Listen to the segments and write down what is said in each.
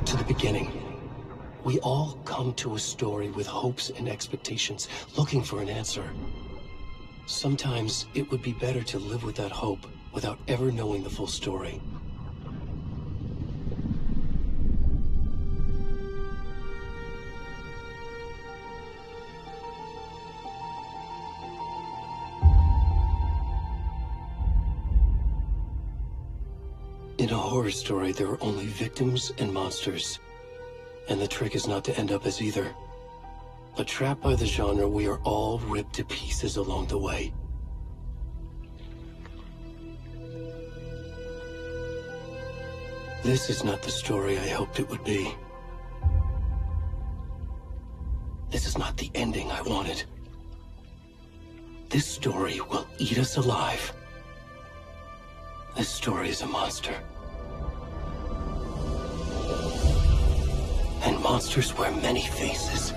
to the beginning. We all come to a story with hopes and expectations, looking for an answer. Sometimes it would be better to live with that hope without ever knowing the full story. In a horror story, there are only victims and monsters. And the trick is not to end up as either. But trapped by the genre, we are all ripped to pieces along the way. This is not the story I hoped it would be. This is not the ending I wanted. This story will eat us alive. This story is a monster. And monsters wear many faces.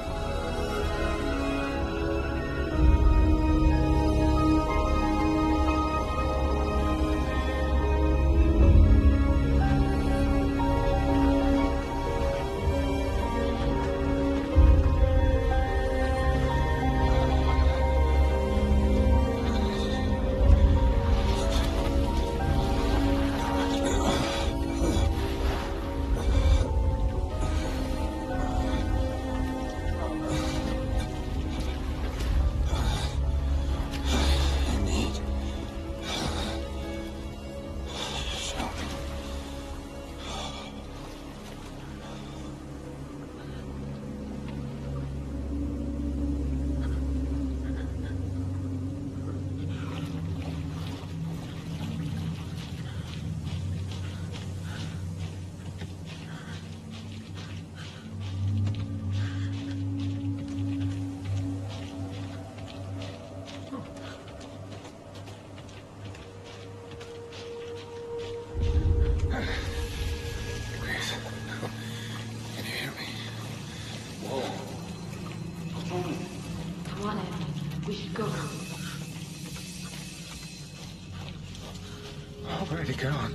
Where'd he gone?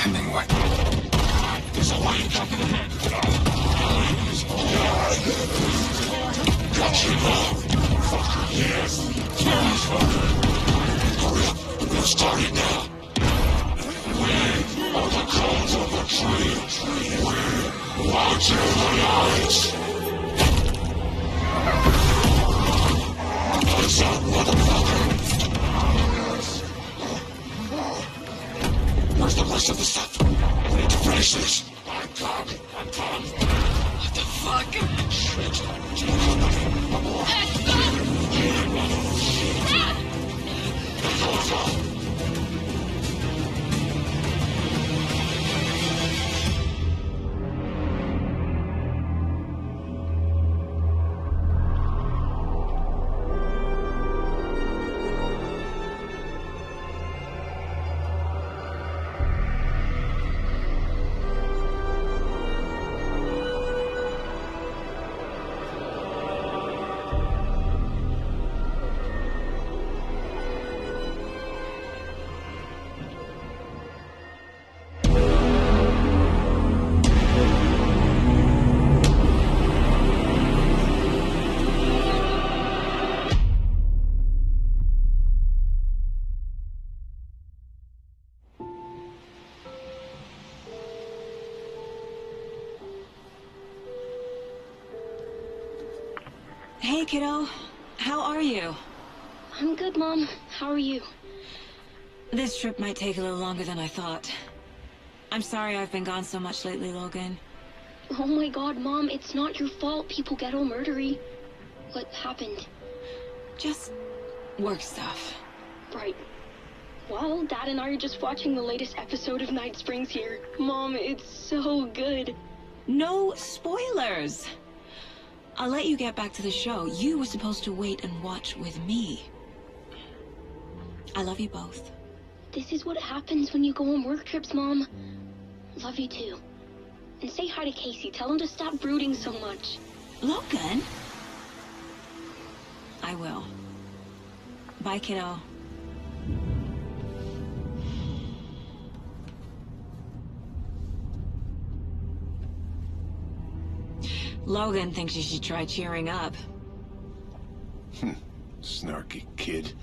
Hemingway. There's a light up in the head. Got you now. Fucker, yes. Hurry up. We're starting now. We are the cause of the tree. We watch your eyes. What's up, motherfucker? Where's the rest of the stuff? We need to finish this. I'm coming. What the fuck? Shit. One more. Hey, kiddo. How are you? I'm good, Mom. How are you? This trip might take a little longer than I thought. I'm sorry I've been gone so much lately, Logan. Oh my god, Mom, it's not your fault people get all murdery. What happened? Just work stuff. Right. Well, Dad and I are just watching the latest episode of Night Springs here. Mom, it's so good. No spoilers! I'll let you get back to the show. You were supposed to wait and watch with me. I love you both. This is what happens when you go on work trips, Mom. Love you too. And say hi to Casey. Tell him to stop brooding so much. Logan? I will. Bye, kiddo. Logan thinks you should try cheering up. Snarky kid.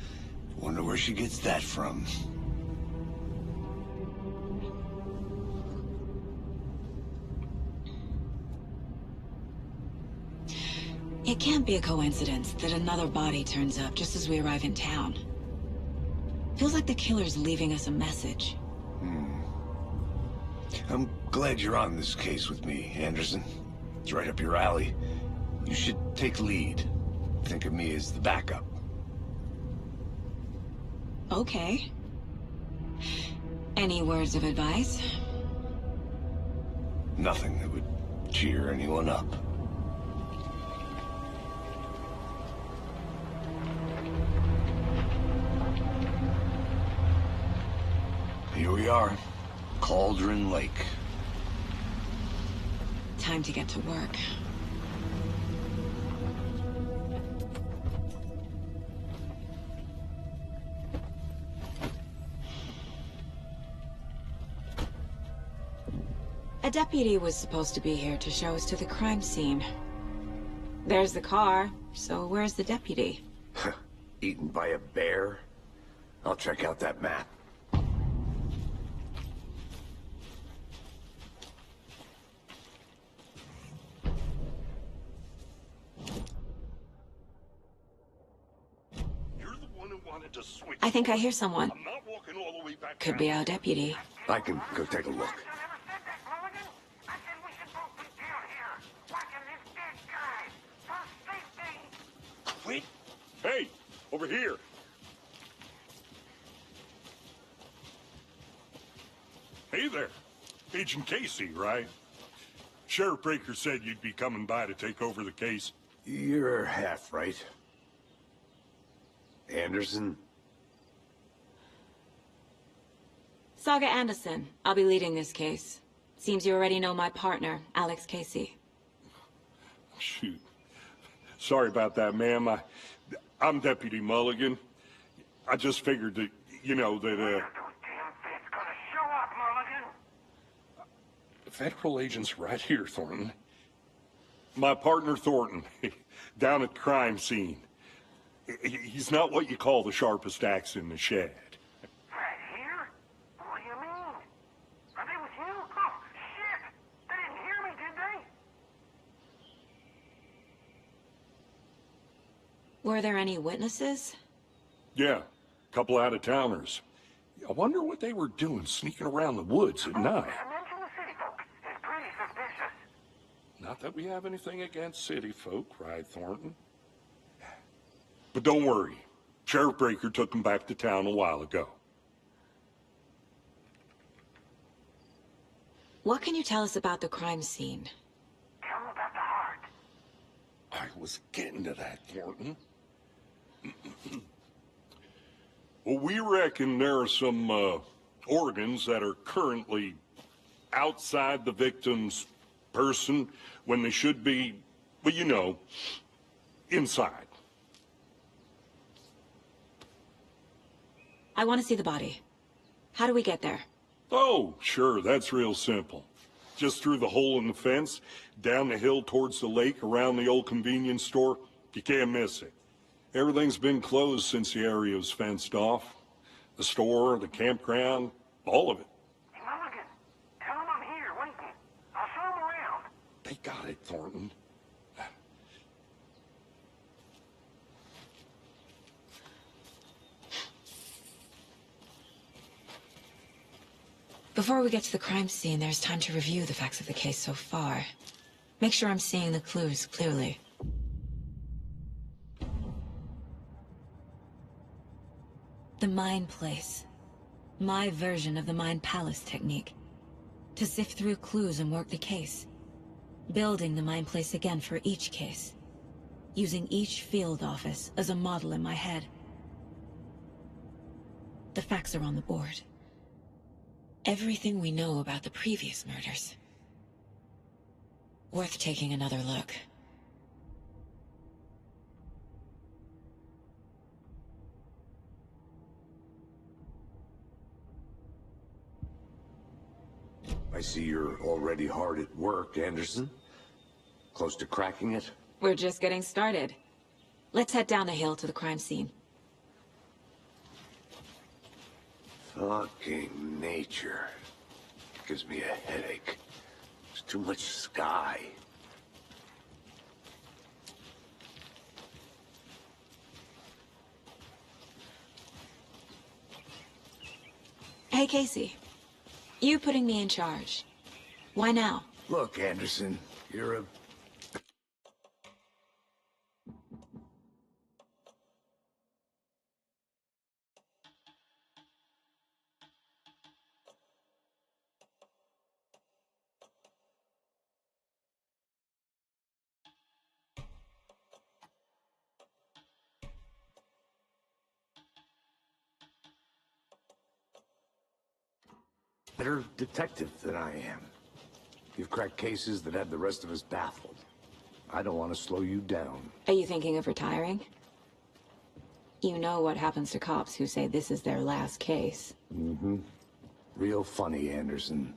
Wonder where she gets that from. It can't be a coincidence that another body turns up just as we arrive in town. Feels like the killer's leaving us a message. I'm glad you're on this case with me, Anderson. It's right up your alley. You should take lead. Think of me as the backup. Okay. Any words of advice? Nothing that would cheer anyone up. Here we are. Cauldron Lake. Time to get to work. A deputy was supposed to be here to show us to the crime scene. There's the car, so where's the deputy? Eaten by a bear? I'll check out that map. I think I hear someone. I'm not walking all the way back Could down. be our deputy. I can go take a look. Wait. Hey, over here. Hey there. Agent Casey, right? Sheriff Breaker said you'd be coming by to take over the case. You're half right. Anderson? Saga Anderson. I'll be leading this case. Seems you already know my partner, Alex Casey. Shoot. Sorry about that, ma'am. I'm Deputy Mulligan. I just figured that, you know, that, Federal agents right here, Thornton. My partner, Thornton, down at the crime scene. He's not what you call the sharpest axe in the shed. Right here? What do you mean? Are they with you? Oh, shit! They didn't hear me, did they? Were there any witnesses? Yeah, a couple out-of-towners. I wonder what they were doing sneaking around the woods at night. Mention the city folk. It's pretty suspicious. Not that we have anything against city folk, right, Thornton? But don't worry. Sheriff Breaker took them back to town a while ago. What can you tell us about the crime scene? Tell them about the heart. I was getting to that, Thornton. Well, we reckon there are some organs that are currently outside the victim's person when they should be, well, you know, inside. I want to see the body. How do we get there? Oh, sure, that's real simple. Just through the hole in the fence, down the hill towards the lake, around the old convenience store. You can't miss it. Everything's been closed since the area was fenced off. The store, the campground, all of it. Hey, Mulligan, tell them I'm here, waiting. I'll show them around. They got it, Thornton. Before we get to the crime scene, there's time to review the facts of the case so far. Make sure I'm seeing the clues clearly. The Mind Place. My version of the Mind Palace technique. To sift through clues and work the case. Building the Mind Place again for each case. Using each field office as a model in my head. The facts are on the board. Everything we know about the previous murders. Worth taking another look. I see you're already hard at work, Anderson. Close to cracking it? We're just getting started. Let's head down the hill to the crime scene. Fucking nature. Gives me a headache. There's too much sky. Hey, Casey. You putting me in charge. Why now? Look, Anderson, you're a... better detective than I am. You've cracked cases that had the rest of us baffled. I don't want to slow you down. Are you thinking of retiring? You know what happens to cops who say this is their last case. Mm-hmm. Real funny, Anderson.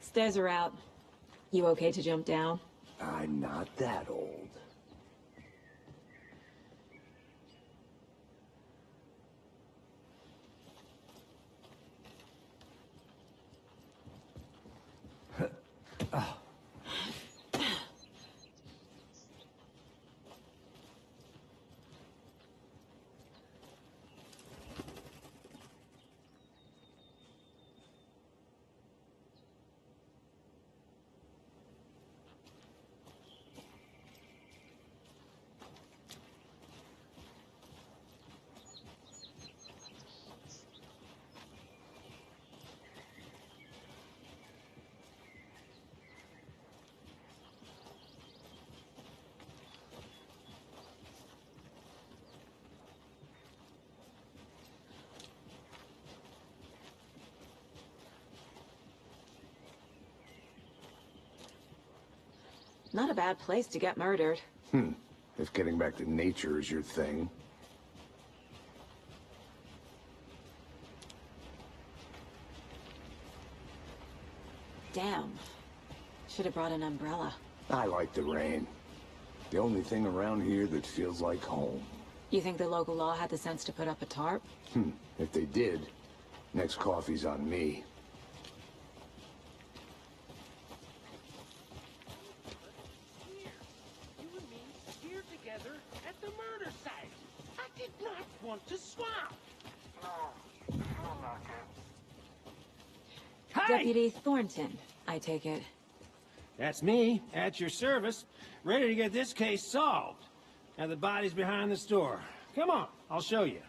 Stairs are out. You okay to jump down? I'm not that old. Not a bad place to get murdered. If getting back to nature is your thing. Damn. Should have brought an umbrella. I like the rain. The only thing around here that feels like home. You think the local law had the sense to put up a tarp? If they did, next coffee's on me. You and me here together at the murder site. I did not want to swap. No, still not good. Hey! Deputy Thornton, I take it. That's me, at your service, ready to get this case solved. Now the body's behind the store. Come on, I'll show you.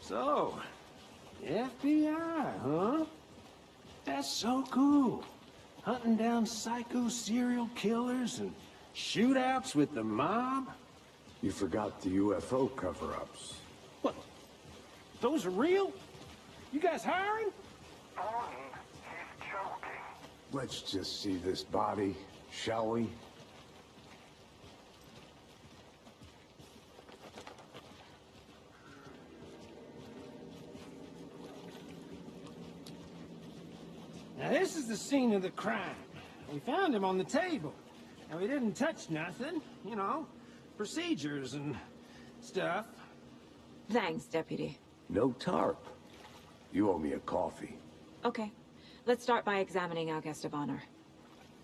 So, FBI, huh? That's so cool. Hunting down psycho serial killers and shootouts with the mob. You forgot the UFO cover-ups. What? Those are real? You guys hiring? Bonnie, he's joking. Let's just see this body, shall we? Now this is the scene of the crime. We found him on the table. And we didn't touch nothing, you know, procedures and stuff. Thanks, Deputy. No tarp. You owe me a coffee. Okay. Let's start by examining our guest of honor.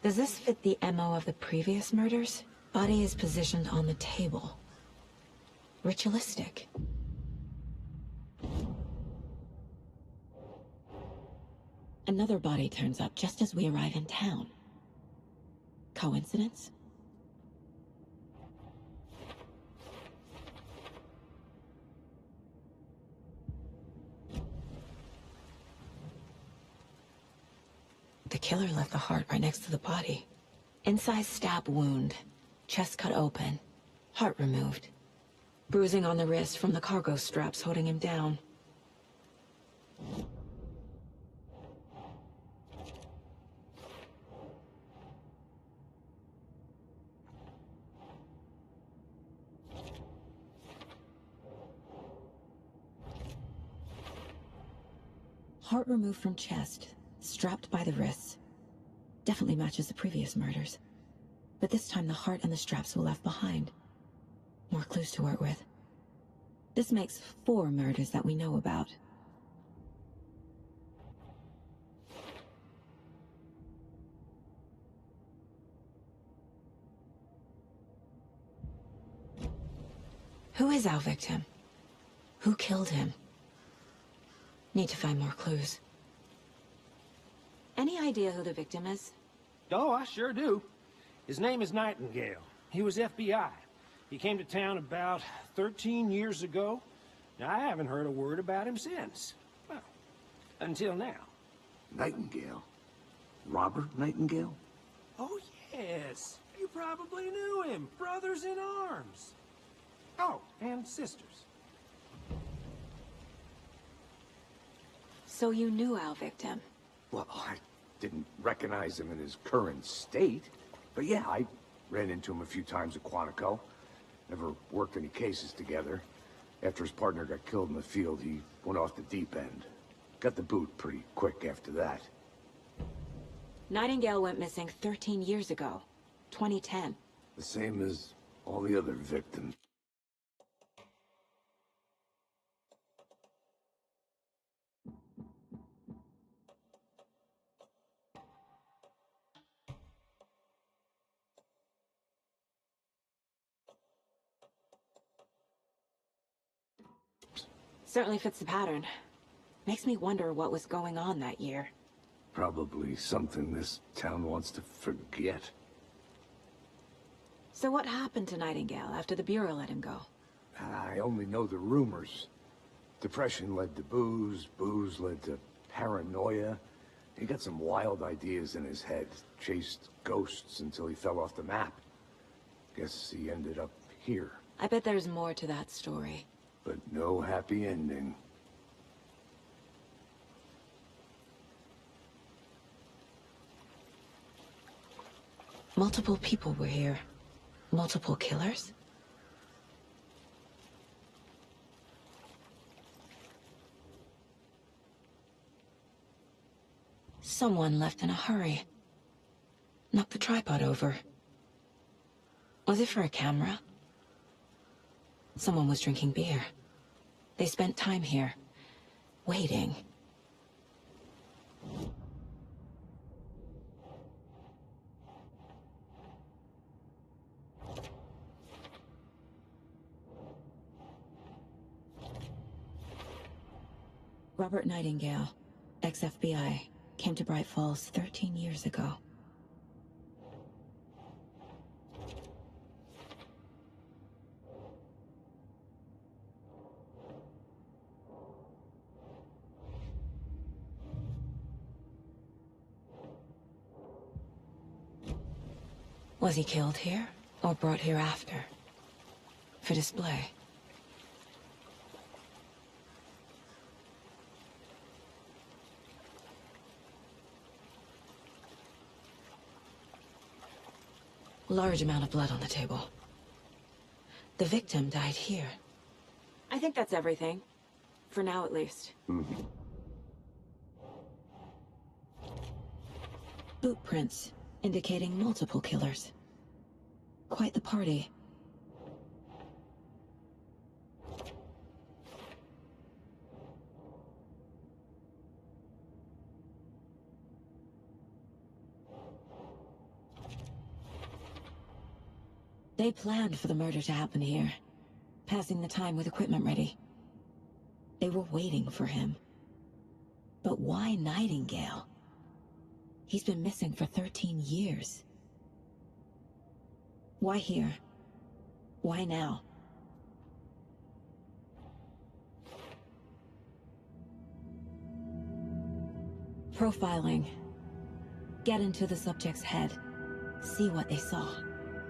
Does this fit the MO of the previous murders? Body is positioned on the table. Ritualistic. Another body turns up just as we arrive in town. Coincidence? The killer left the heart right next to the body. Incised stab wound. Chest cut open. Heart removed. Bruising on the wrist from the cargo straps holding him down. Heart removed from chest, strapped by the wrists. Definitely matches the previous murders. But this time the heart and the straps were left behind. More clues to work with. This makes 4 murders that we know about. Who is our victim? Who killed him? Need to find more clues. Any idea who the victim is? Oh, I sure do. His name is Nightingale. He was FBI. He came to town about 13 years ago. Now, I haven't heard a word about him since. Well, until now. Nightingale? Robert Nightingale? Oh, yes. You probably knew him. Brothers in arms. Oh, and sisters. So you knew our victim? Well, I didn't recognize him in his current state. But yeah, I ran into him a few times at Quantico. Never worked any cases together. After his partner got killed in the field, he went off the deep end. Got the boot pretty quick after that. Nightingale went missing 13 years ago. 2010. The same as all the other victims. Certainly fits the pattern. Makes me wonder what was going on that year. Probably something this town wants to forget. So what happened to Nightingale after the Bureau let him go? I only know the rumors. Depression led to booze, booze led to paranoia. He got some wild ideas in his head, chased ghosts until he fell off the map. Guess he ended up here. I bet there's more to that story. But no happy ending. Multiple people were here. Multiple killers? Someone left in a hurry. Knocked the tripod over. Was it for a camera? Someone was drinking beer. They spent time here, waiting. Robert Nightingale, ex-FBI, came to Bright Falls 13 years ago. Was he killed here, or brought here after? For display? Large amount of blood on the table. The victim died here. I think that's everything. For now, at least. Boot prints, indicating multiple killers. Quite the party. They planned for the murder to happen here, passing the time with equipment ready. They were waiting for him. But why Nightingale? He's been missing for 13 years. Why here? Why now? Profiling. Get into the subject's head. See what they saw.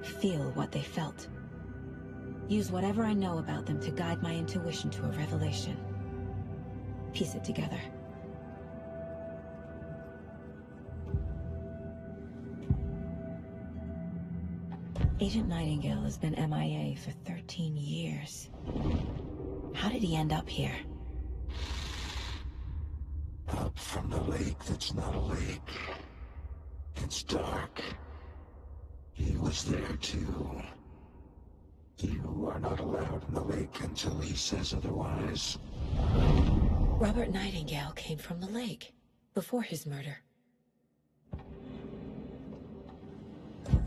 Feel what they felt. Use whatever I know about them to guide my intuition to a revelation. Piece it together. Agent Nightingale has been MIA for 13 years. How did he end up here? Up from the lake that's not a lake. It's dark. He was there too. You are not allowed in the lake until he says otherwise. Robert Nightingale came from the lake, before his murder.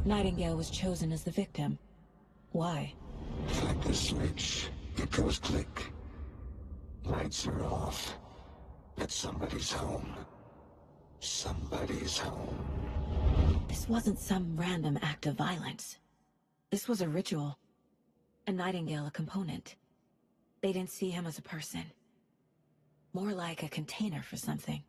Nightingale was chosen as the victim. Why? Flip the switch. It goes click. Lights are off. But somebody's home. Somebody's home. This wasn't some random act of violence. This was a ritual. And Nightingale a component. They didn't see him as a person. More like a container for something.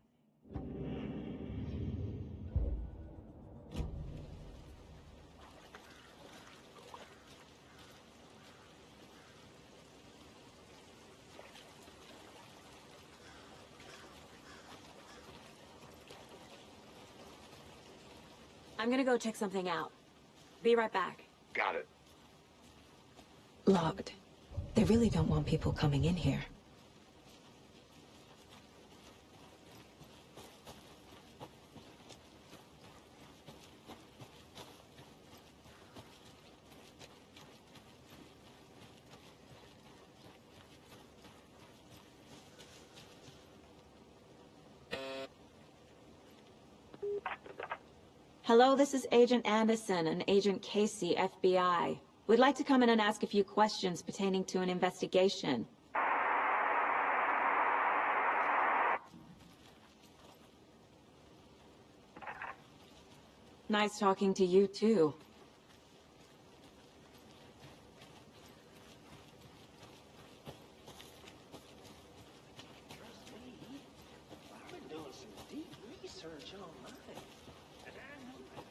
I'm gonna go check something out. Be right back. Got it. Logged. They really don't want people coming in here. Hello, this is Agent Anderson and Agent Casey, FBI. We'd like to come in and ask a few questions pertaining to an investigation. Nice talking to you, too. I've been doing some deep research on mine. And I know that.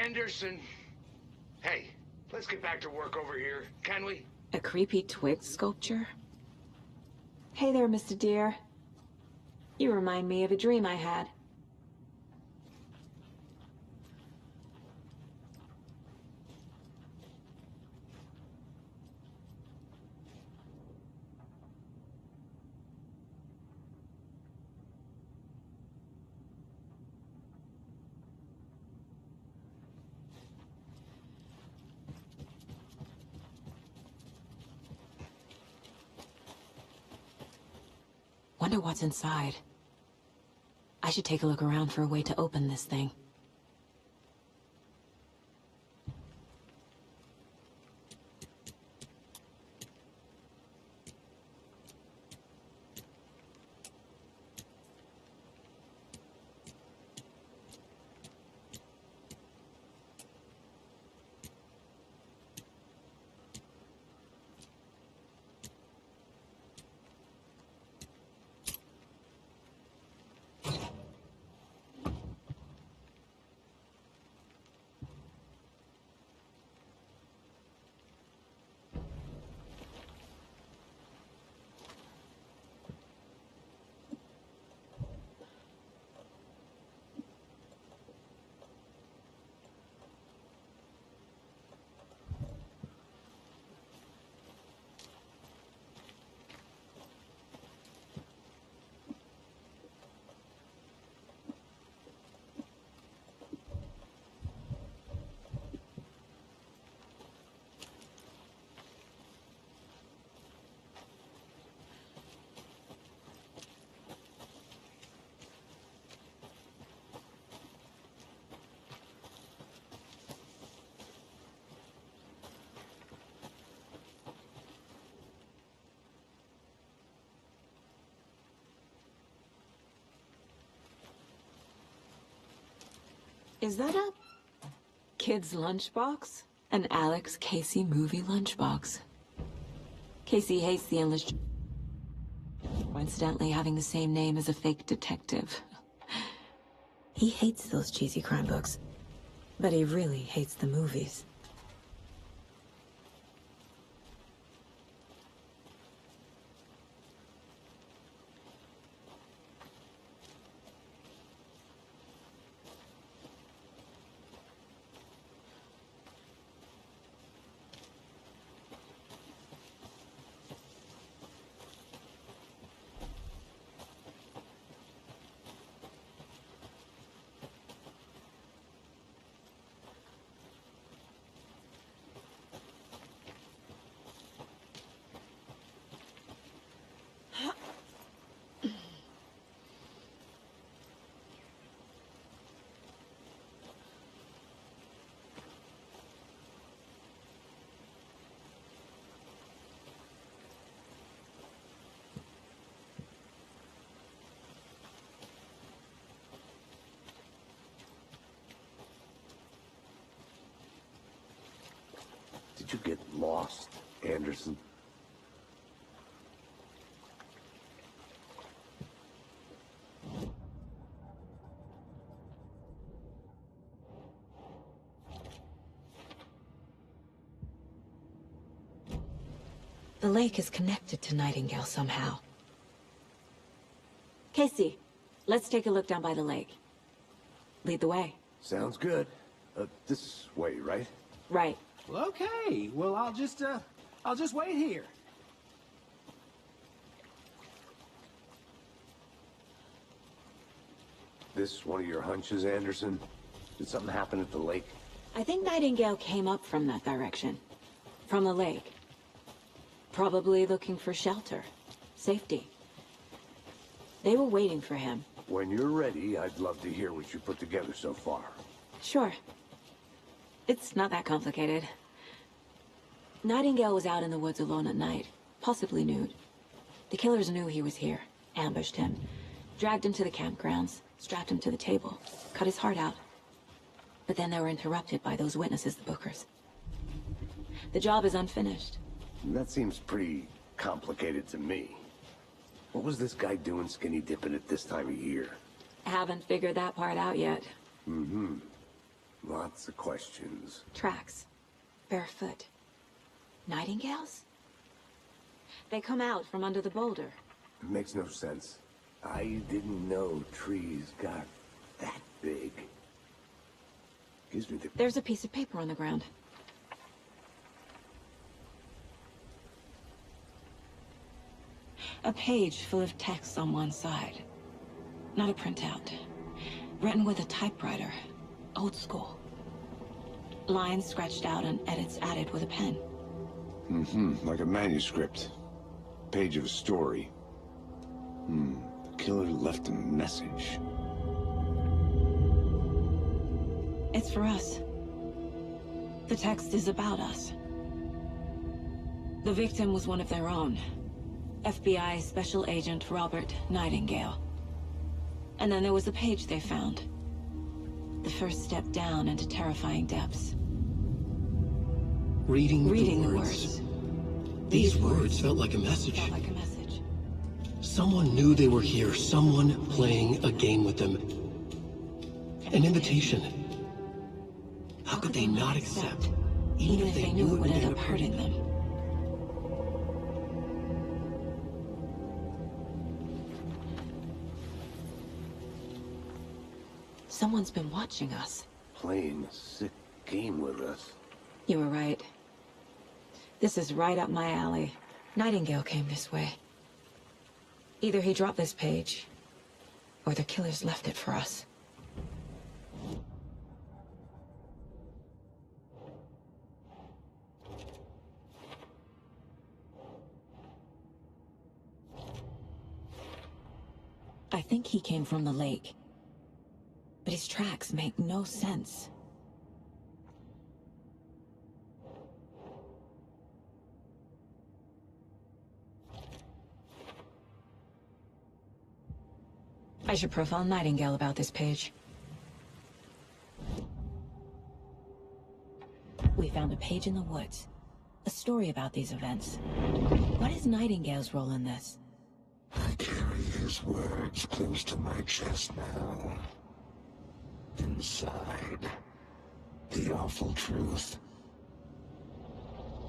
Anderson. Hey, let's get back to work over here, can we? A creepy twig sculpture? Hey there, Mr. Deer. You remind me of a dream I had. Wonder what's inside. I should take a look around for a way to open this thing. Is that a kid's lunchbox? An Alex Casey movie lunchbox. Casey hates the endless... Coincidentally having the same name as a fake detective. He hates those cheesy crime books, but he really hates the movies. Did you get lost, Anderson? The lake is connected to Nightingale somehow. Casey, let's take a look down by the lake. Lead the way. Sounds good. This way, right? Right. Well, okay. Well, I'll just wait here. This one of your hunches, Anderson? Did something happen at the lake? I think Nightingale came up from that direction. From the lake. Probably looking for shelter. Safety. They were waiting for him. When you're ready, I'd love to hear what you put together so far. Sure. It's not that complicated. Nightingale was out in the woods alone at night, possibly nude. The killers knew he was here, ambushed him, dragged him to the campgrounds, strapped him to the table, cut his heart out. But then they were interrupted by those witnesses, the Bookers. The job is unfinished. That seems pretty complicated to me. What was this guy doing skinny dipping at this time of year? Haven't figured that part out yet. Mm-hmm. Lots of questions. Tracks. Barefoot. Nightingales? They come out from under the boulder. It makes no sense. I didn't know trees got that big. Gives me the... There's a piece of paper on the ground. A page full of text on one side. Not a printout. Written with a typewriter. Old school. Lines scratched out and edits added with a pen. Like a manuscript. Page of a story. The killer left a message. It's for us. The text is about us. The victim was one of their own. FBI Special Agent Robert Nightingale. And then there was the page they found. The first step down into terrifying depths. Reading the the words. These words felt like a message. Felt like a message. Someone knew they were here, someone playing a game with them. An invitation. How could they not accept, even if they knew it would end up hurting them? Someone's been watching us. Playing a sick game with us. You were right. This is right up my alley. Nightingale came this way. Either he dropped this page, or the killers left it for us. I think he came from the lake. But his tracks make no sense. I should profile Nightingale about this page. We found a page in the woods. A story about these events. What is Nightingale's role in this? I carry his words close to my chest now. Inside, the awful truth.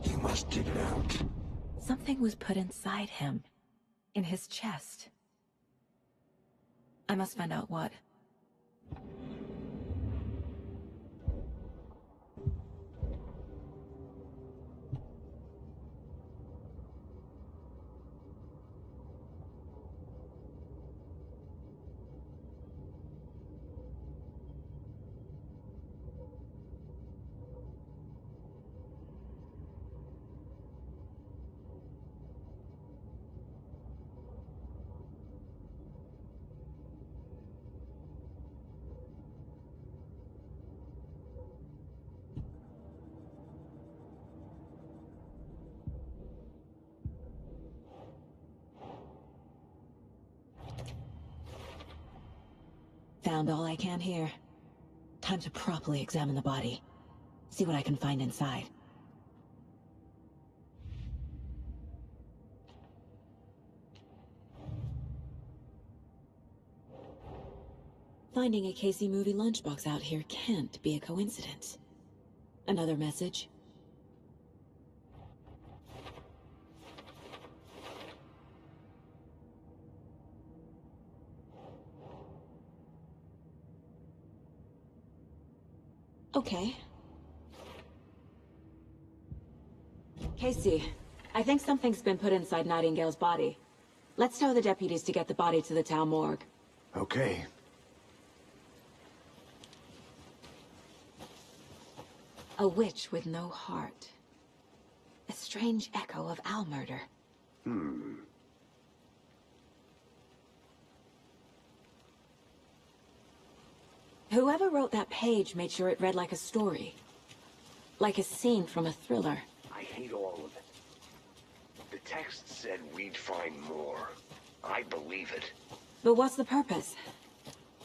You must dig it out. Something was put inside him. In his chest. I must find out what. Found all I can here. Time to properly examine the body. See what I can find inside. Finding a Casey movie lunchbox out here can't be a coincidence. Another message. Okay. Casey, I think something's been put inside Nightingale's body. Let's tell the deputies to get the body to the town morgue. Okay. A witch with no heart. A strange echo of Al murder. Whoever wrote that page made sure it read like a story. Like a scene from a thriller. I hate all of it. The text said we'd find more. I believe it. But what's the purpose?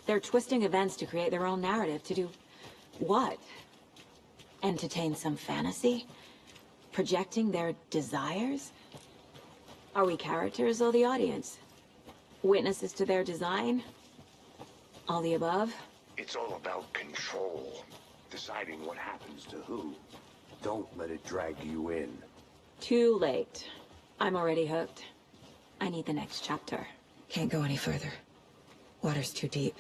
They're twisting events to create their own narrative. To do what? Entertain some fantasy? Projecting their desires? Are we characters or the audience? Witnesses to their design? All the above? It's all about control. deciding what happens to who. Don't let it drag you in. Too late. I'm already hooked. I need the next chapter. Can't go any further. Water's too deep.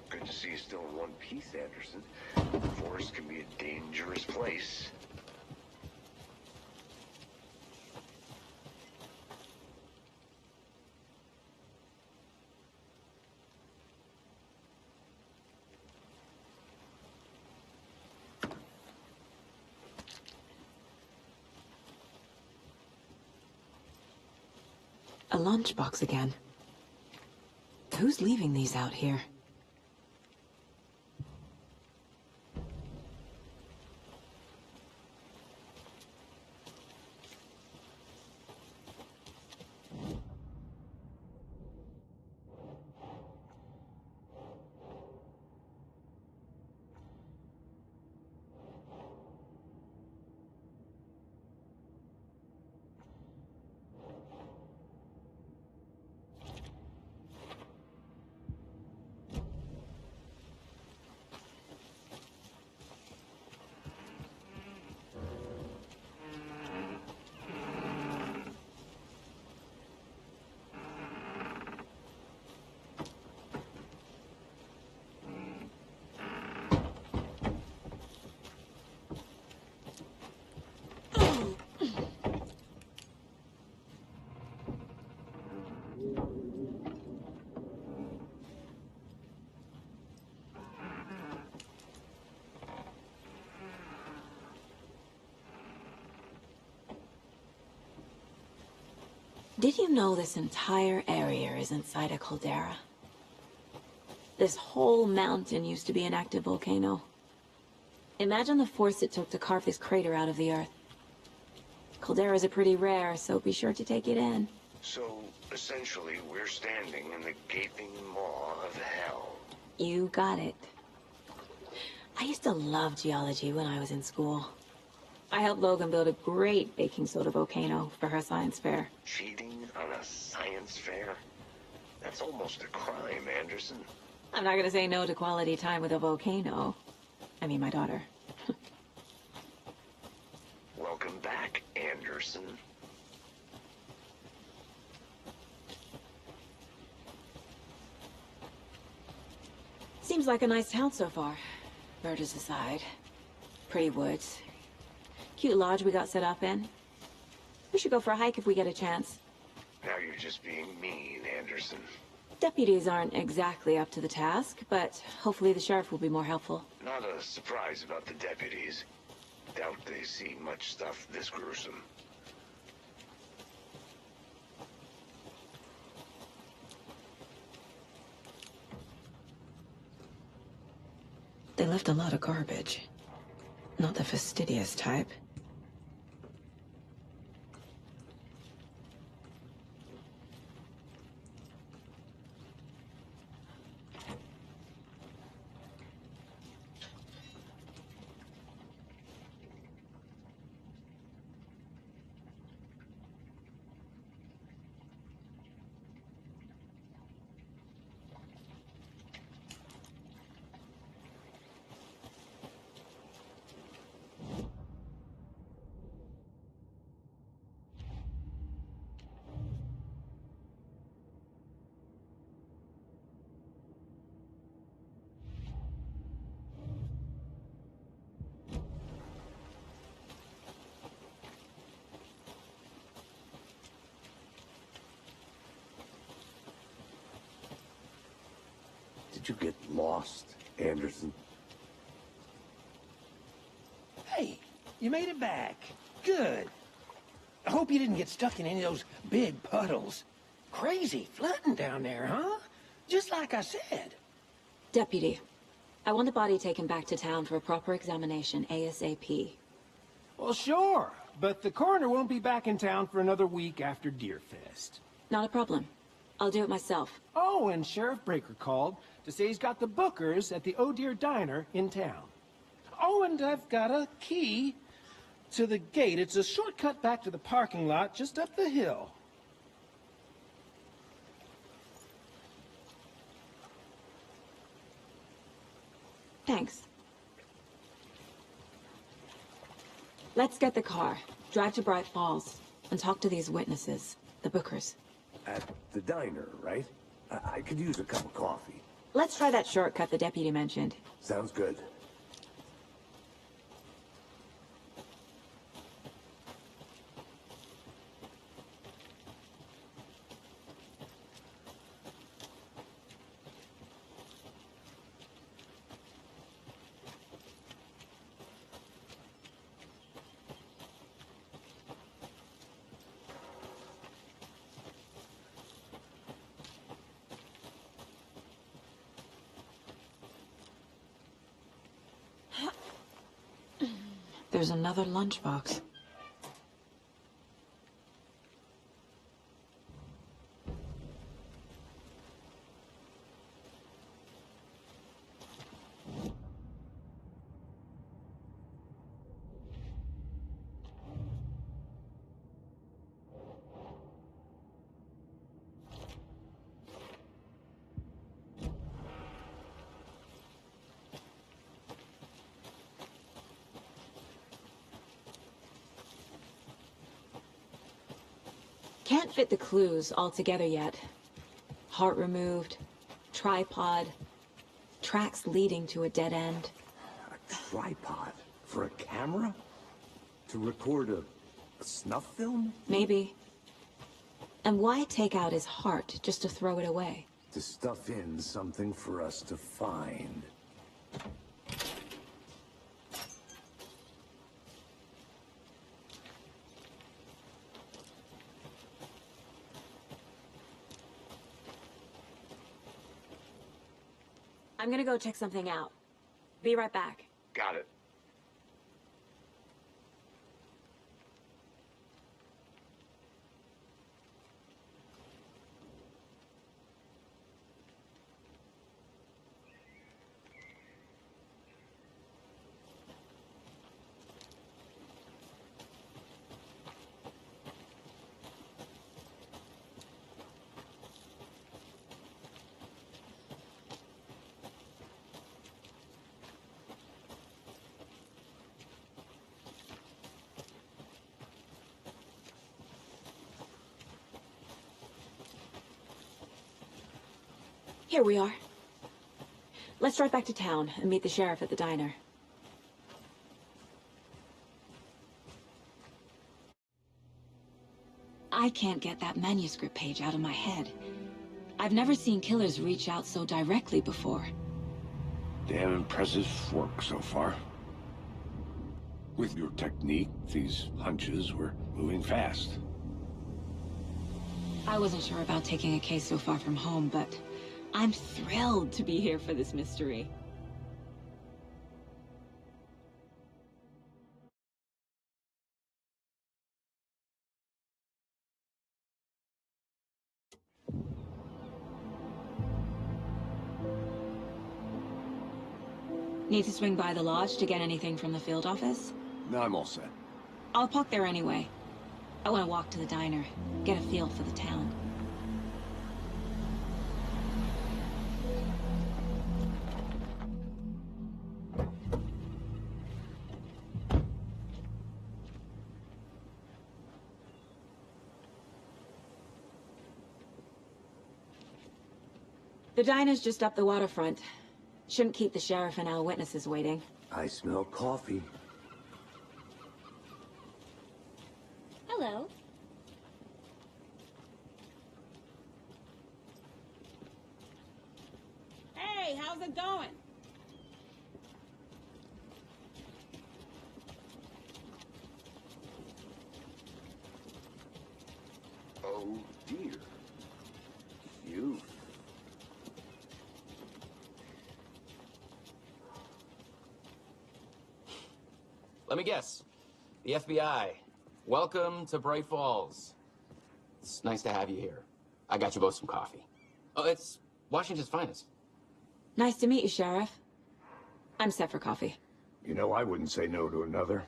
Good to see you still in one piece, Anderson. The forest can be a dangerous place. A lunchbox again. Who's leaving these out here? Did you know this entire area is inside a caldera? This whole mountain used to be an active volcano. Imagine the force it took to carve this crater out of the earth. Calderas are pretty rare, so be sure to take it in. So, essentially, we're standing in the gaping maw of hell. You got it. I used to love geology when I was in school. I helped Logan build a great baking soda volcano for her science fair. Cheating on a science fair? That's almost a crime, Anderson. I'm not gonna say no to quality time with a volcano. I mean, my daughter. Welcome back, Anderson. Seems like a nice town so far. Murders aside. Pretty woods. Cute lodge we got set up in. We should go for a hike if we get a chance. Now you're just being mean, Anderson. Deputies aren't exactly up to the task, but hopefully the sheriff will be more helpful. Not a surprise about the deputies. Doubt they see much stuff this gruesome. They left a lot of garbage. Not the fastidious type. Did you get lost, Anderson? Hey, you made it back. Good. I hope you didn't get stuck in any of those big puddles. Crazy flooding down there, huh? Just like I said. Deputy, I want the body taken back to town for a proper examination ASAP. Well, sure, but the coroner won't be back in town for another week after Deerfest. Not a problem. I'll do it myself. Oh, and Sheriff Breaker called to say he's got the Bookers at the Oh Dear Diner in town. Oh, and I've got a key to the gate. It's a shortcut back to the parking lot just up the hill. Thanks. Let's get the car, drive to Bright Falls, and talk to these witnesses, the Bookers. At the diner, right? I could use a cup of coffee. Let's try that shortcut the deputy mentioned. Sounds good. There's another lunchbox. Can't fit the clues all together yet. Heart removed, tripod, tracks leading to a dead end. A tripod? For a camera? To record a snuff film? Maybe. And why take out his heart just to throw it away? To stuff in something for us to find. I'm gonna go check something out. Be right back. Got it. Here we are. Let's drive back to town and meet the sheriff at the diner. I can't get that manuscript page out of my head. I've never seen killers reach out so directly before. Damn impressive work so far. With your technique, these hunches were moving fast. I wasn't sure about taking a case so far from home, but I'm thrilled to be here for this mystery. Need to swing by the lodge to get anything from the field office? No, I'm all set. I'll park there anyway. I want to walk to the diner, get a feel for the town. The diner's just up the waterfront. Shouldn't keep the sheriff and our witnesses waiting. I smell coffee. Hello. Hey, how's it going? Oh dear. You. Let me guess. The FBI. Welcome to Bright Falls. It's nice to have you here. I got you both some coffee. Oh, it's Washington's finest. Nice to meet you, Sheriff. I'm set for coffee. You know, I wouldn't say no to another.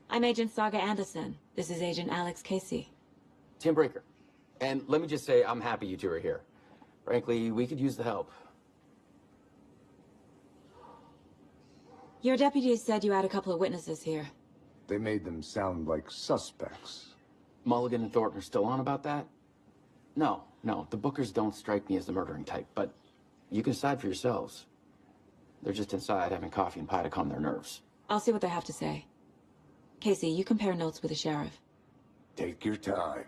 I'm Agent Saga Anderson. This is Agent Alex Casey. Tim Breaker. And let me just say, I'm happy you two are here. Frankly, we could use the help. Your deputies said you had a couple of witnesses here. They made them sound like suspects. Mulligan and Thornton are still on about that? No, the Bookers don't strike me as the murdering type, but you can decide for yourselves. They're just inside having coffee and pie to calm their nerves. I'll see what they have to say. Casey, you compare notes with the sheriff. Take your time.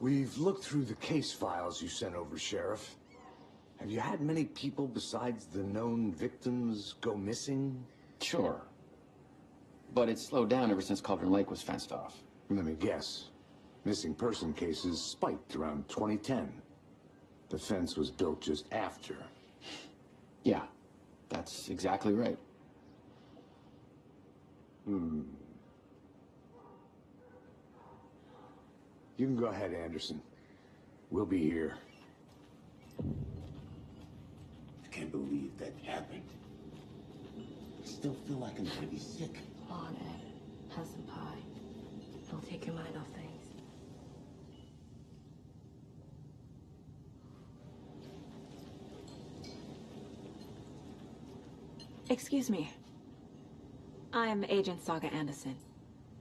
We've looked through the case files you sent over, Sheriff. Have you had many people besides the known victims go missing? Sure. But it's slowed down ever since Cauldron Lake was fenced off. Let me guess. Missing person cases spiked around 2010. The fence was built just after. Yeah, that's exactly right. You can go ahead, Anderson. We'll be here. I can't believe that happened. I still feel like I'm gonna be sick. Come on, Ed. Have some pie. It'll take your mind off things. Excuse me. I'm Agent Saga Anderson.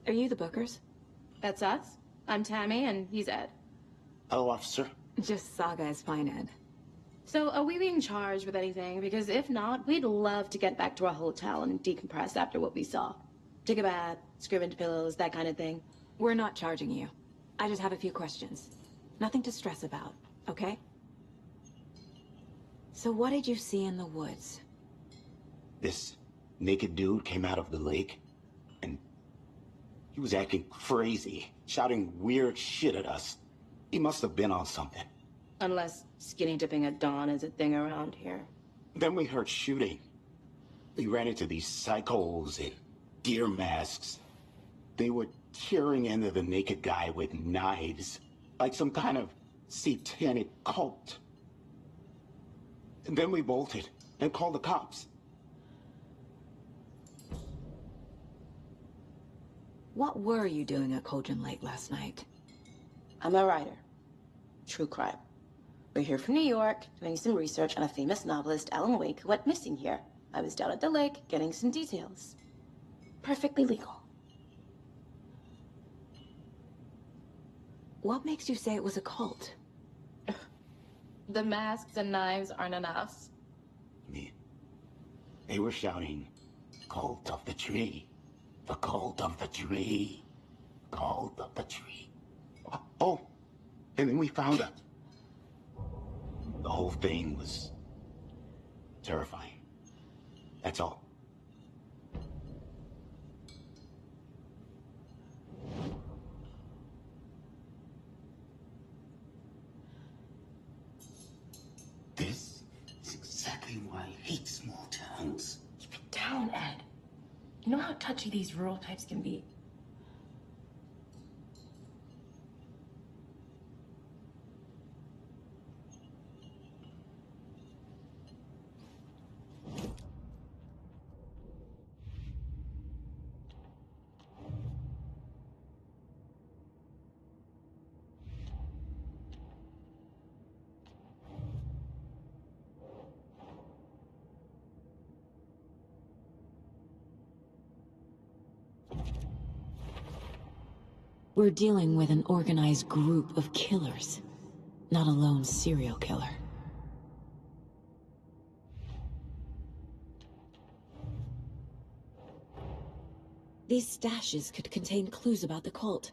Are you the Bookers? That's us. I'm Tammy, and he's Ed. Hello, officer. Just Saga is fine, Ed. So, are we being charged with anything? Because if not, we'd love to get back to our hotel and decompress after what we saw. Take a bath, scream into pillows, that kind of thing. We're not charging you. I just have a few questions. Nothing to stress about, okay? So what did you see in the woods? This naked dude came out of the lake, and he was acting crazy, shouting weird shit at us. He must have been on something. Unless skinny dipping at dawn is a thing around here. Then we heard shooting. We ran into these psychos in deer masks. They were tearing into the naked guy with knives, like some kind of satanic cult. And then we bolted and called the cops. What were you doing at Cauldron Lake last night? I'm a writer. True crime. We're here from New York, doing some research on a famous novelist, Alan Wake, who went missing here. I was down at the lake, getting some details. Perfectly legal. What makes you say it was a cult? The masks and knives aren't enough. They were shouting, "Cult of the tree. The cult of the tree. Cult of the tree." Oh, and then we found it. The whole thing was terrifying. That's all. This is exactly why I hate small towns. Keep it down, Ed. You know how touchy these rural types can be. We're dealing with an organized group of killers, not a lone serial killer. These stashes could contain clues about the cult.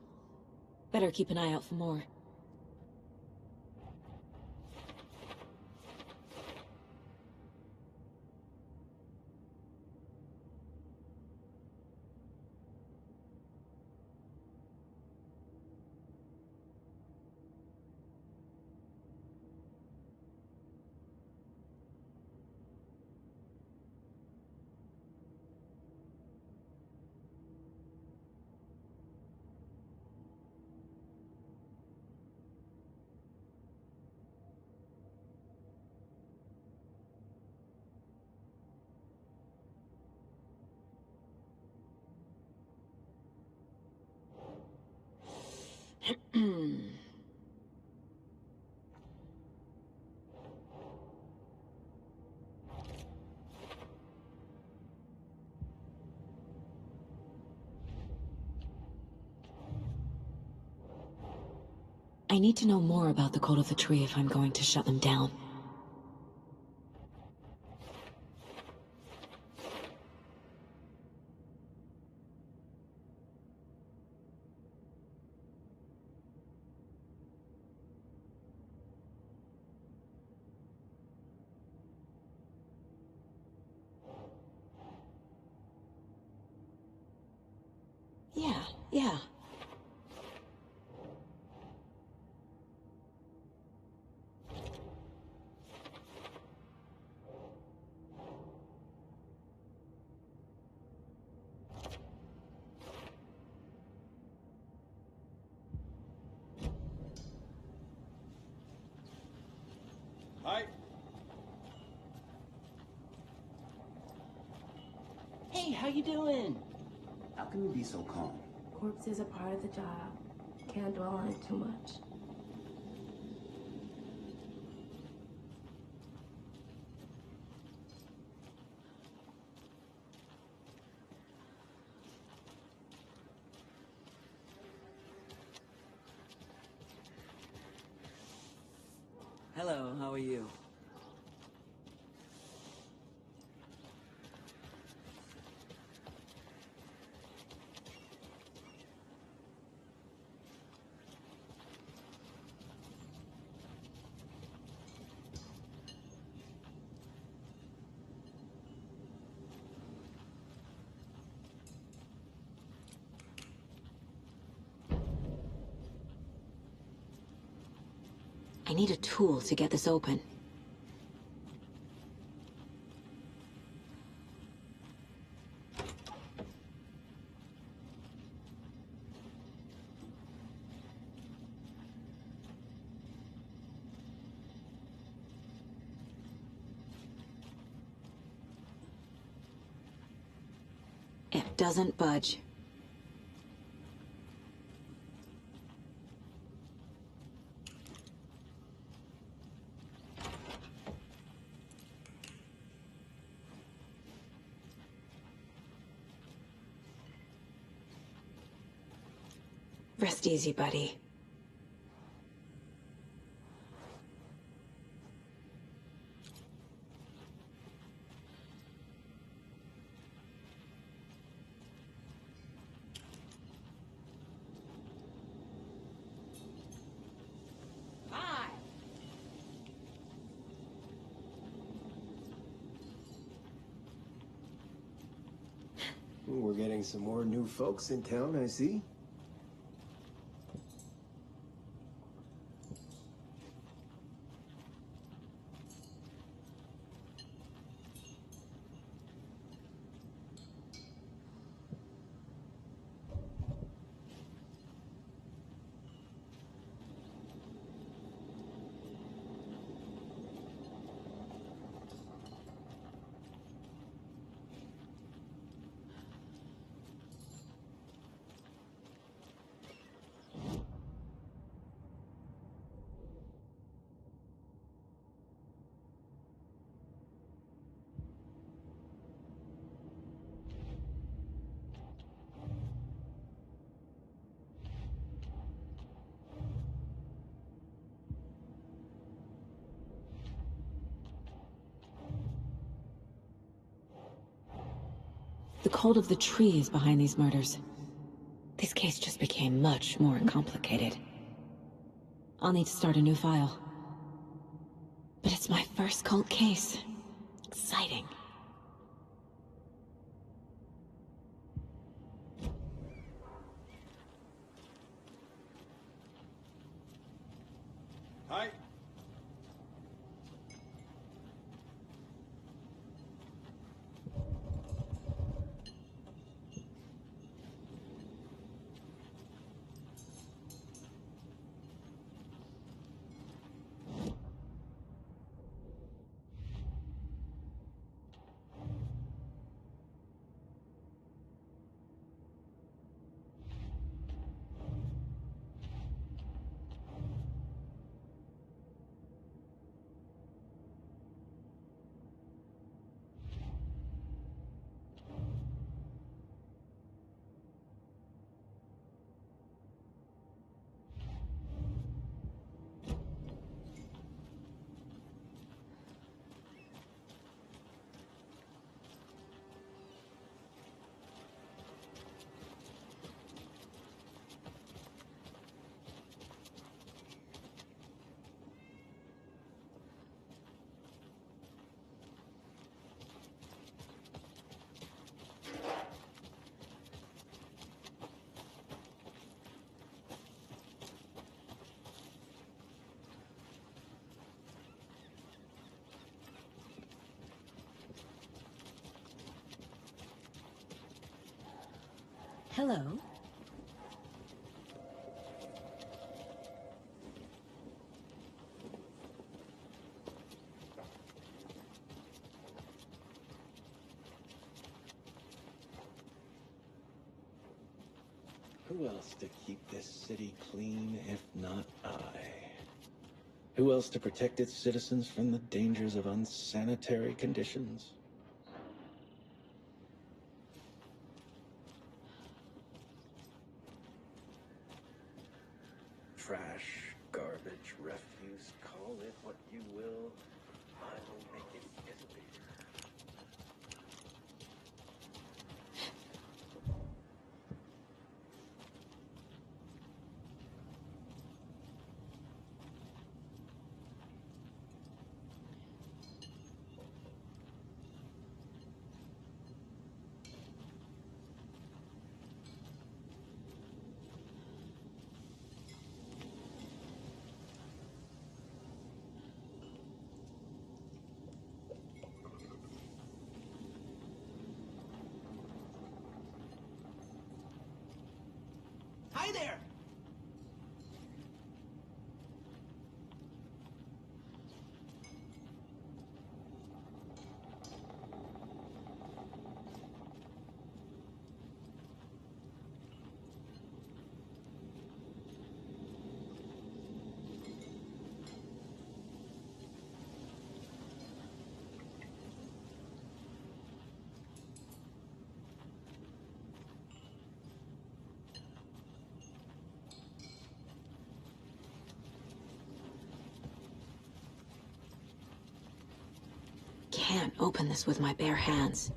Better keep an eye out for more. I need to know more about the Code of the Tree if I'm going to shut them down. Yeah. Hi. Hey, how you doing? How can you be so calm? Corpses are part of the job. Can't dwell on it too much. Hello, how are you? I need a tool to get this open. It doesn't budge. Rest easy, buddy. We're getting some more new folks in town, I see. The Code of the Tree is behind these murders. This case just became much more complicated. I'll need to start a new file. But it's my first cult case. Exciting. Hi. Hello. Who else to keep this city clean if not I? Who else to protect its citizens from the dangers of unsanitary conditions? Trash, garbage, refuse, call it what you will. I will make it disappear. Hi there! Can't open this with my bare hands.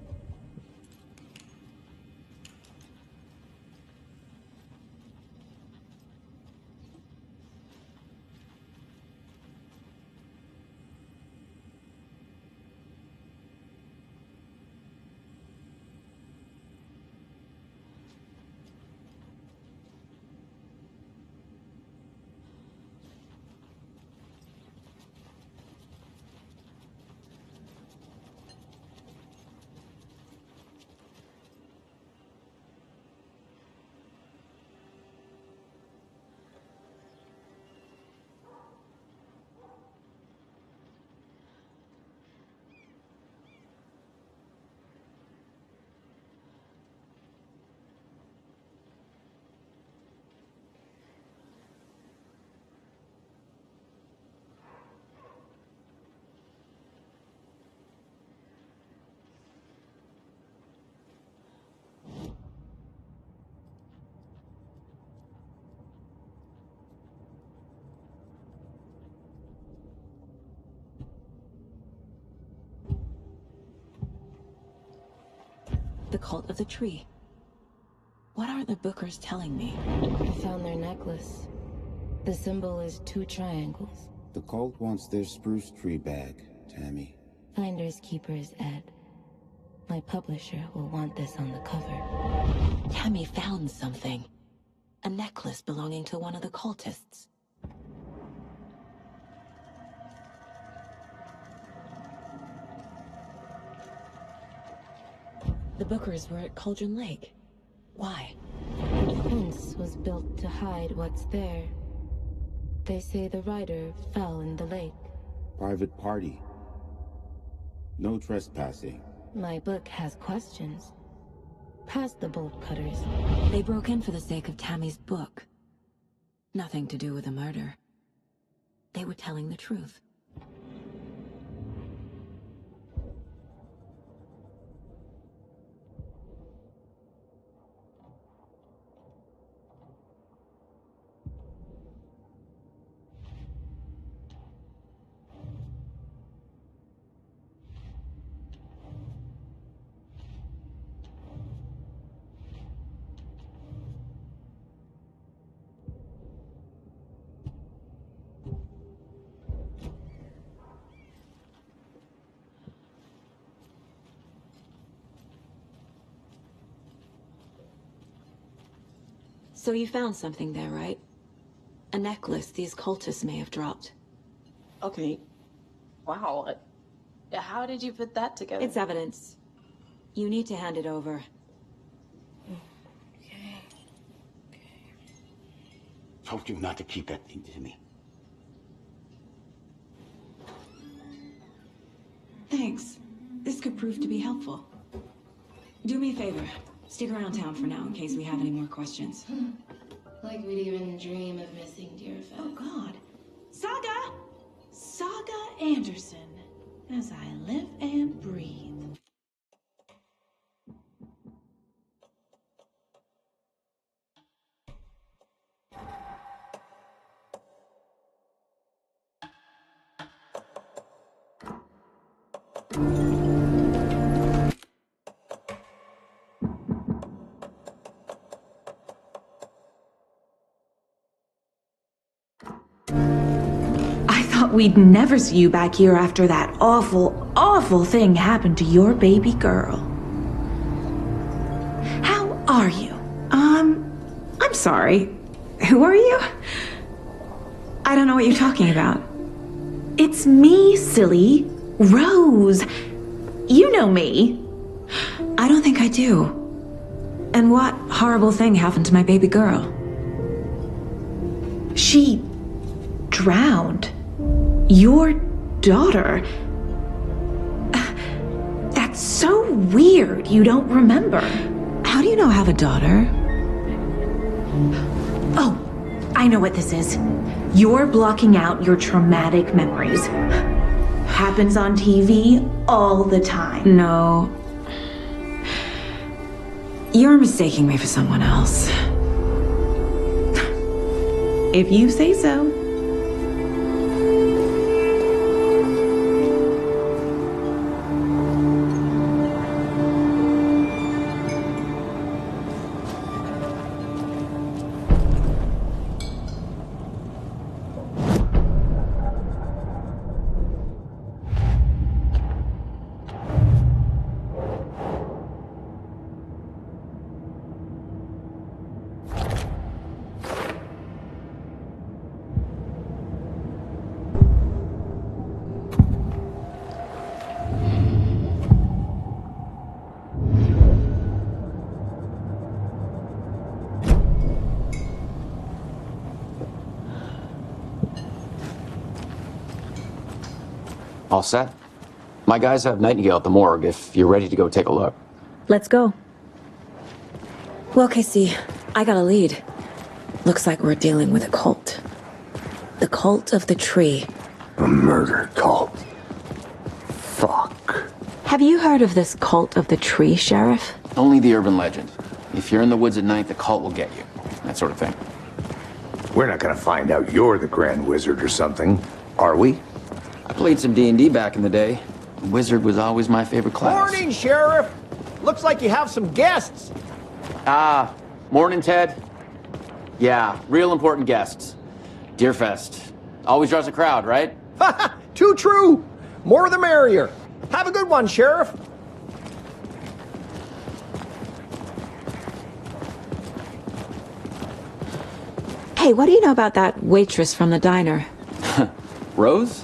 The cult of the tree. What are the Bookers telling me? I found their necklace. The symbol is 2 triangles. The cult wants their spruce tree back, Tammy. Finders keepers, Ed. My publisher will want this on the cover. Tammy found something. A necklace belonging to one of the cultists. The Bookers were at Cauldron Lake. Why? The fence was built to hide what's there. They say the rider fell in the lake. Private party. No trespassing. My book has questions. Past the bolt cutters. They broke in for the sake of Tammy's book. Nothing to do with the murder. They were telling the truth. So you found something there, right? A necklace these cultists may have dropped. Okay. Wow. How did you put that together? It's evidence. You need to hand it over. Okay. Told you not to keep that thing to me. Thanks. This could prove to be helpful. Do me a favor. Stick around town for now in case we have any more questions. Like we'd even dream of missing Deerfest. Oh, God. Saga! Saga Anderson. As I live and breathe. I thought we'd never see you back here after that awful, awful thing happened to your baby girl. How are you? I'm sorry. Who are you? I don't know what you're talking about. It's me, silly. Rose. You know me. I don't think I do. And what horrible thing happened to my baby girl? She drowned. Your daughter. That's so weird you don't remember. How do you know I have a daughter? Oh, I know what this is. You're blocking out your traumatic memories. Happens on TV all the time. No. You're mistaking me for someone else. If you say so. All set? My guys have Nightingale at the morgue if you're ready to go take a look. Let's go. Well, Casey, I got a lead. Looks like we're dealing with a cult. The cult of the tree. A murder cult. Fuck. Have you heard of this cult of the tree, Sheriff? Only the urban legend. If you're in the woods at night, the cult will get you. That sort of thing. We're not gonna find out you're the Grand Wizard or something, are we? I played some D&D back in the day. Wizard was always my favorite class. Morning, Sheriff! Looks like you have some guests. Morning, Ted. Yeah, real important guests. Deerfest. Always draws a crowd, right? Too true! More the merrier. Have a good one, Sheriff. Hey, what do you know about that waitress from the diner? Rose?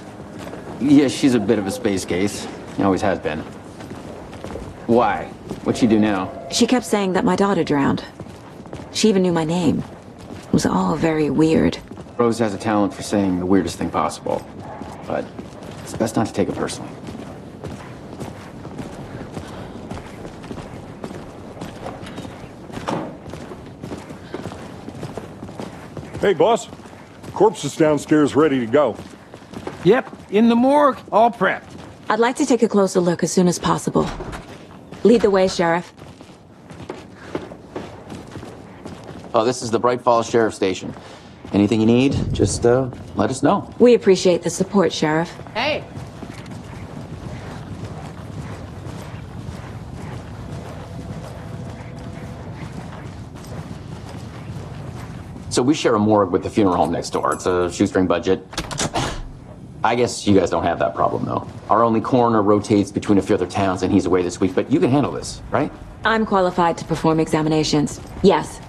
Yeah, she's a bit of a space case. Always has been. Why? What'd she do now? She kept saying that my daughter drowned. She even knew my name. It was all very weird. Rose has a talent for saying the weirdest thing possible. But it's best not to take it personally. Hey, boss. Corpse is downstairs ready to go. Yep, in the morgue, all prepped. I'd like to take a closer look as soon as possible. Lead the way, Sheriff. Oh, this is the Bright Falls Sheriff Station. Anything you need, just let us know. We appreciate the support, Sheriff. Hey! So we share a morgue with the funeral home next door. It's a shoestring budget. I guess you guys don't have that problem, though. Our only coroner rotates between a few other towns, and he's away this week, but you can handle this, right? I'm qualified to perform examinations. Yes.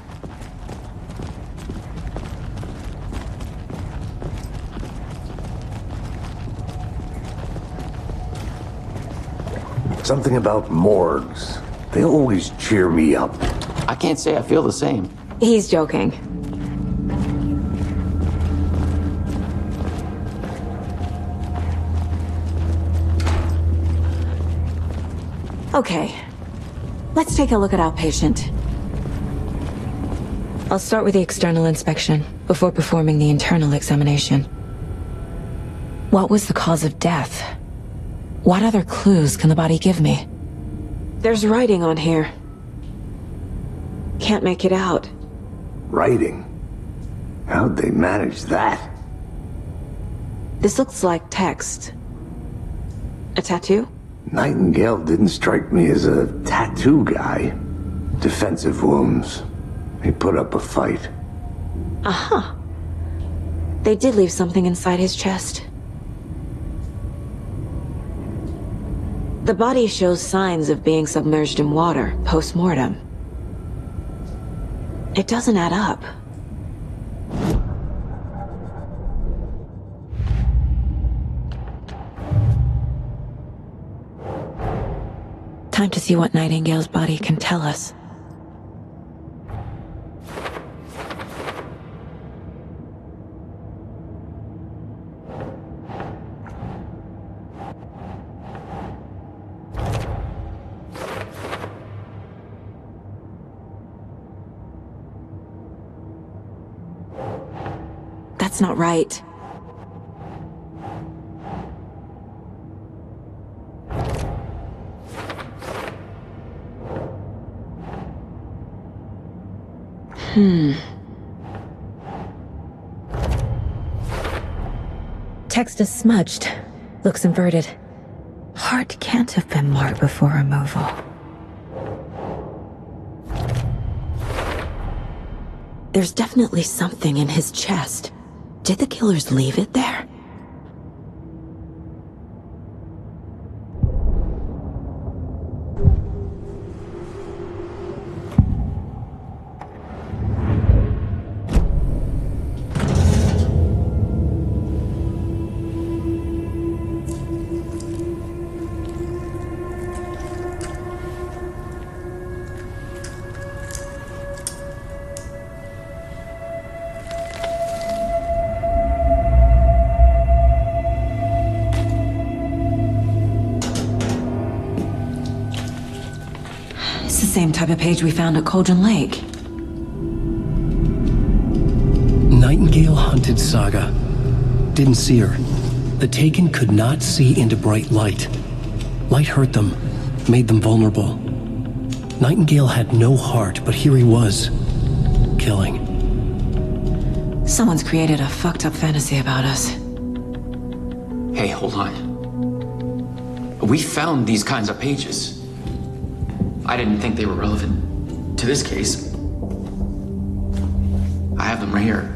Something about morgues. They always cheer me up. I can't say I feel the same. He's joking. Okay. Let's take a look at our patient. I'll start with the external inspection, before performing the internal examination. What was the cause of death? What other clues can the body give me? There's writing on here. Can't make it out. Writing? How'd they manage that? This looks like text. A tattoo? Nightingale didn't strike me as a tattoo guy. Defensive wounds. He put up a fight. Uh-huh. They did leave something inside his chest. The body shows signs of being submerged in water, post-mortem. It doesn't add up. Time to see what Nightingale's body can tell us. That's not right. Text is smudged. Looks inverted. Heart can't have been marked before removal. There's definitely something in his chest. Did the killers leave it there? Same type of page we found at Cauldron Lake. Nightingale hunted Saga. Didn't see her. The Taken could not see into bright light. Light hurt them, made them vulnerable. Nightingale had no heart, but here he was, killing. Someone's created a fucked up fantasy about us. Hey, hold on. We found these kinds of pages. I didn't think they were relevant to this case. I have them right here.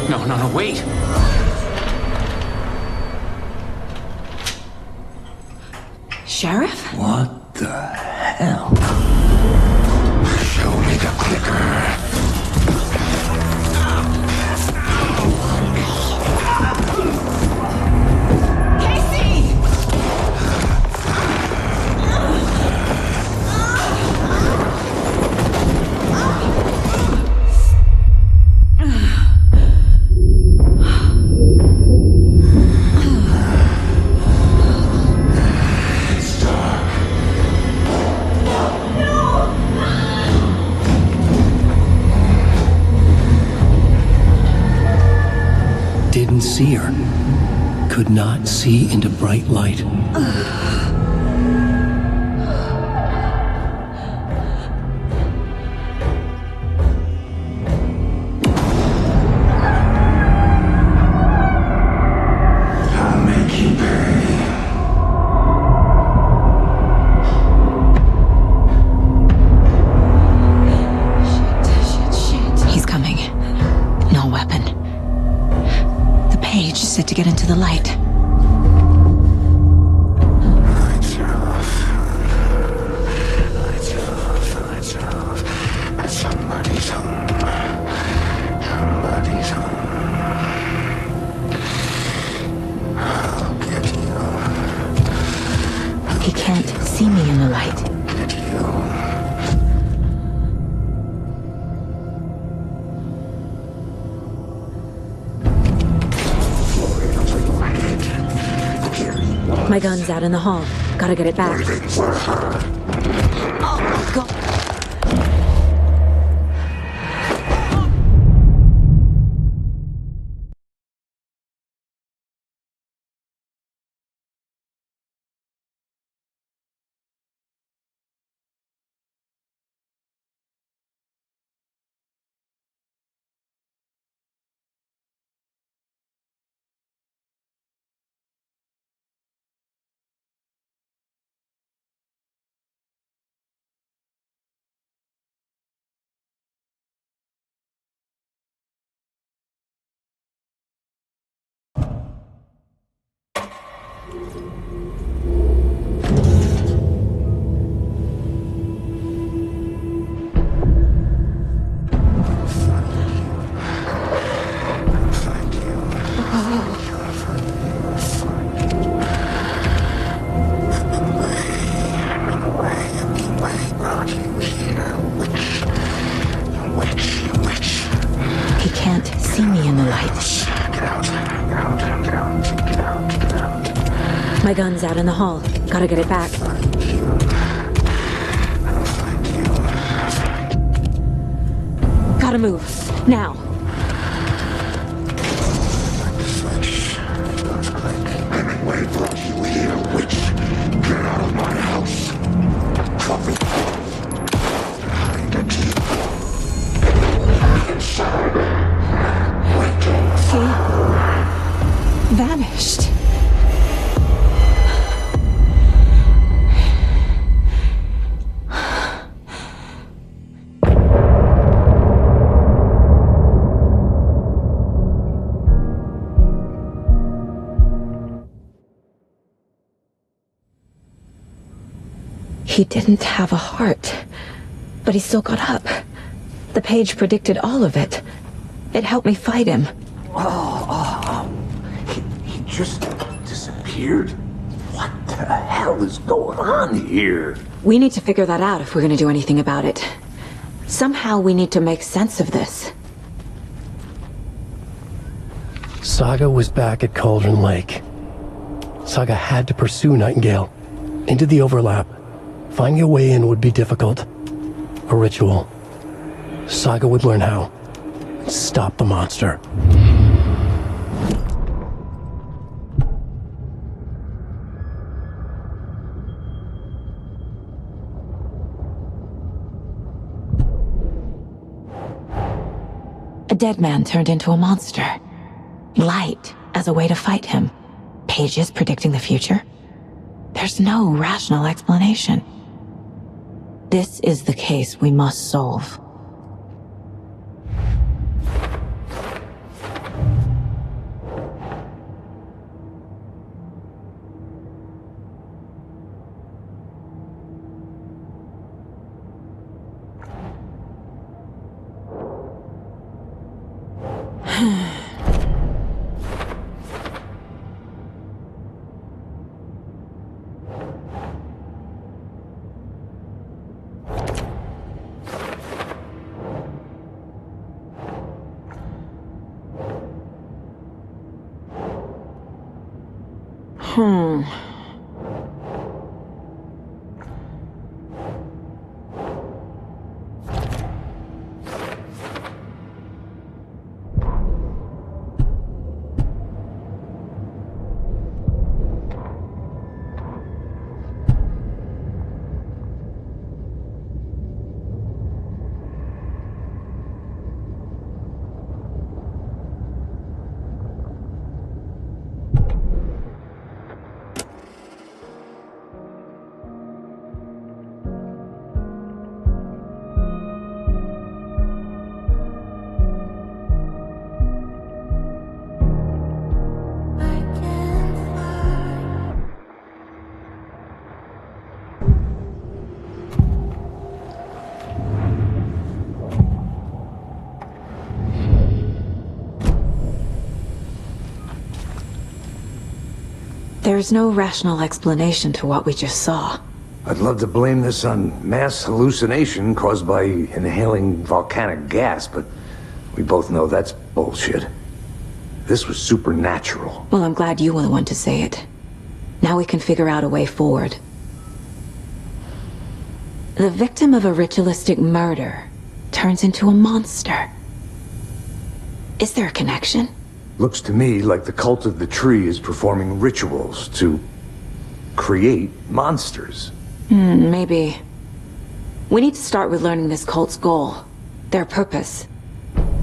No, wait! Sheriff? What the hell? Show me the clicker. Didn't see her. Could not see into bright light. I'll make you pay. Shit. He's coming. No weapon. The page said to get into the light. Lights off. Lights off. Lights off. Somebody's home. Somebody's home. I'll get you. He can't see me in the light. My gun's out in the hall. Gotta get it back. Oh, God. He can't see me in the light. Get out. My gun's out in the hall. Gotta get it back. Gotta move. Now. Hemingway brought you here, witch. Get out of my house. Cover behind a key. Inside. He vanished. He didn't have a heart, but he still got up. The page predicted all of it. It helped me fight him. He just disappeared? What the hell is going on here? We need to figure that out if we're gonna do anything about it. Somehow we need to make sense of this. Saga was back at Cauldron Lake. Saga had to pursue Nightingale into the overlap. Finding a way in would be difficult. A ritual. Saga would learn how. Stop the monster. A dead man turned into a monster. Light as a way to fight him. Pages predicting the future. There's no rational explanation. This is the case we must solve. There's no rational explanation to what we just saw. I'd love to blame this on mass hallucination caused by inhaling volcanic gas, but we both know that's bullshit. This was supernatural. Well, I'm glad you were the one to say it. Now we can figure out a way forward. The victim of a ritualistic murder turns into a monster. Is there a connection? Looks to me like the cult of the tree is performing rituals to create monsters. Maybe. We need to start with learning this cult's goal. Their purpose.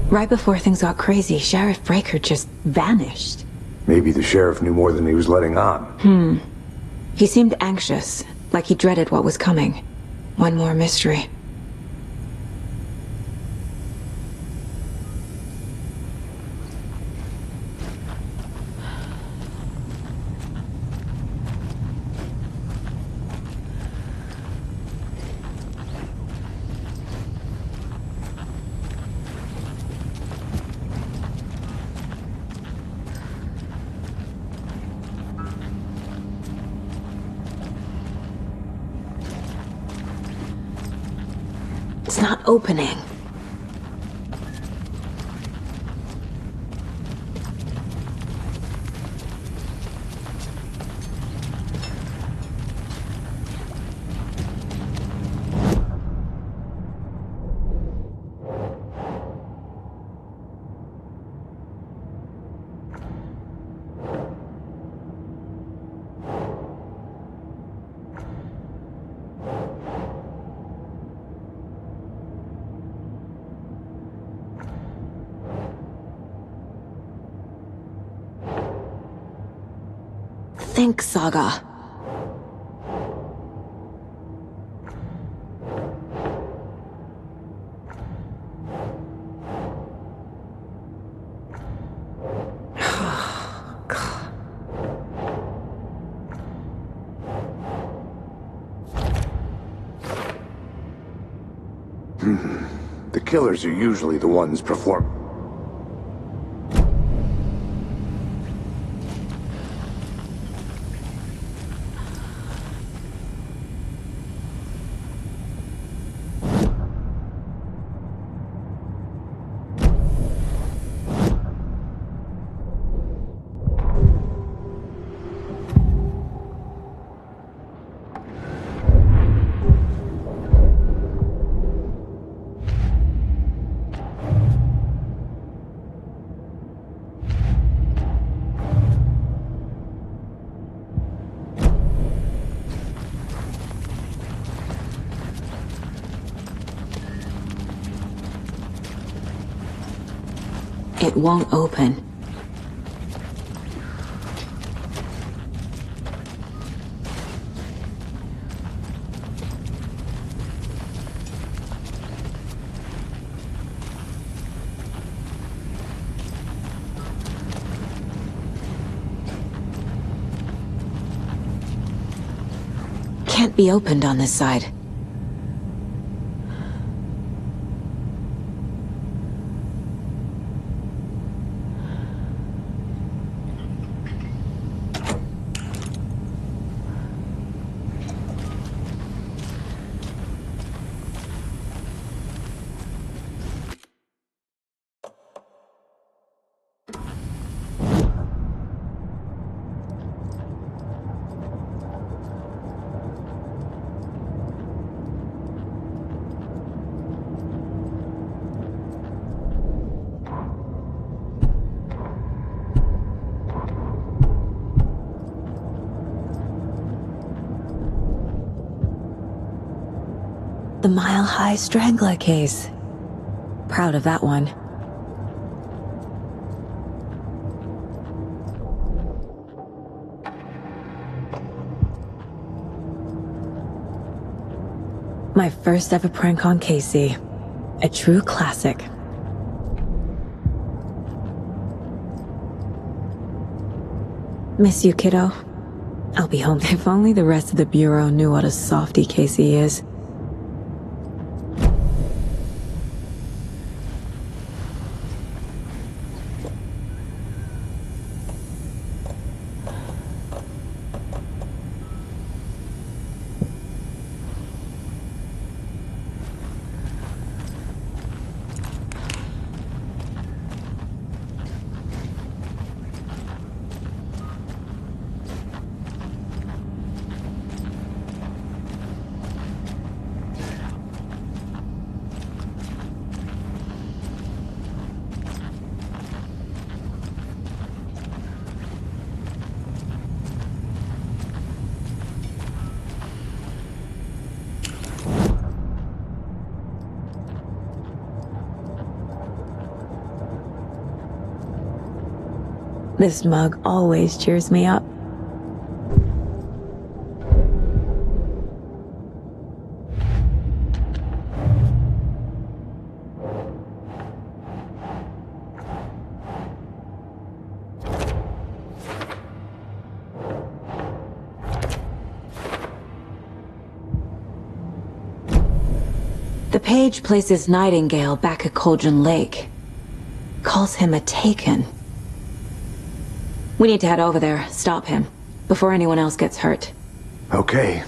Right before things got crazy, Sheriff Breaker just vanished. Maybe the sheriff knew more than he was letting on. He seemed anxious, like he dreaded what was coming. One more mystery. It's not opening. Think, Saga. The killers are usually the ones performing. It won't open. Can't be opened on this side. The Mile High Strangler case. Proud of that one. My first ever prank on Casey. A true classic. Miss you, kiddo. I'll be home. If only the rest of the Bureau knew what a softie Casey is. This mug always cheers me up. The page places Nightingale back at Cauldron Lake. Calls him a Taken. We need to head over there, stop him, before anyone else gets hurt. Okay.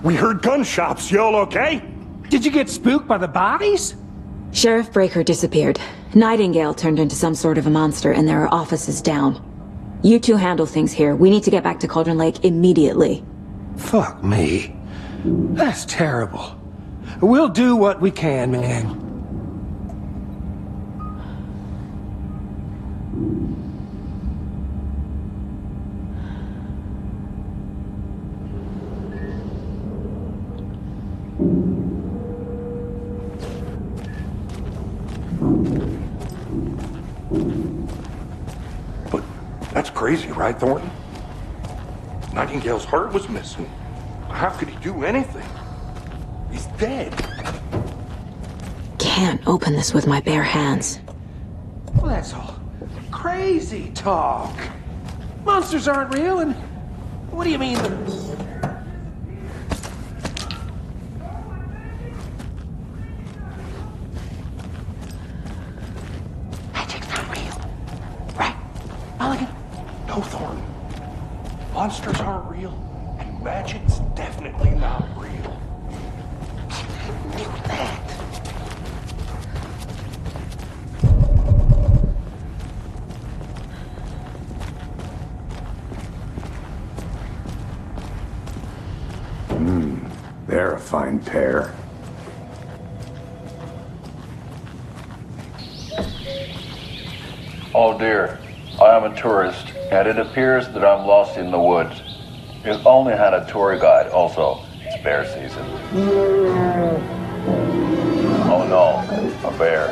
We heard gunshots. Y'all okay? Did you get spooked by the bodies? Sheriff Breaker disappeared. Nightingale turned into some sort of a monster, and there are offices down. You two handle things here. We need to get back to Cauldron Lake immediately. Fuck me. That's terrible. We'll do what we can, man. But that's crazy, right, Thornton? Nightingale's heart was missing. How could he do anything? He's dead. Can't open this with my bare hands. Well, that's all crazy talk. Monsters aren't real, and what do you mean? Magic's not real. Right, Mulligan? No, Thornton. Monsters aren't real, and magic's definitely not real. I knew that. They're a fine pair. Oh dear, I am a tourist, and it appears that I'm lost in the woods. You only had a tour guide, also. It's bear season. Oh no, a bear.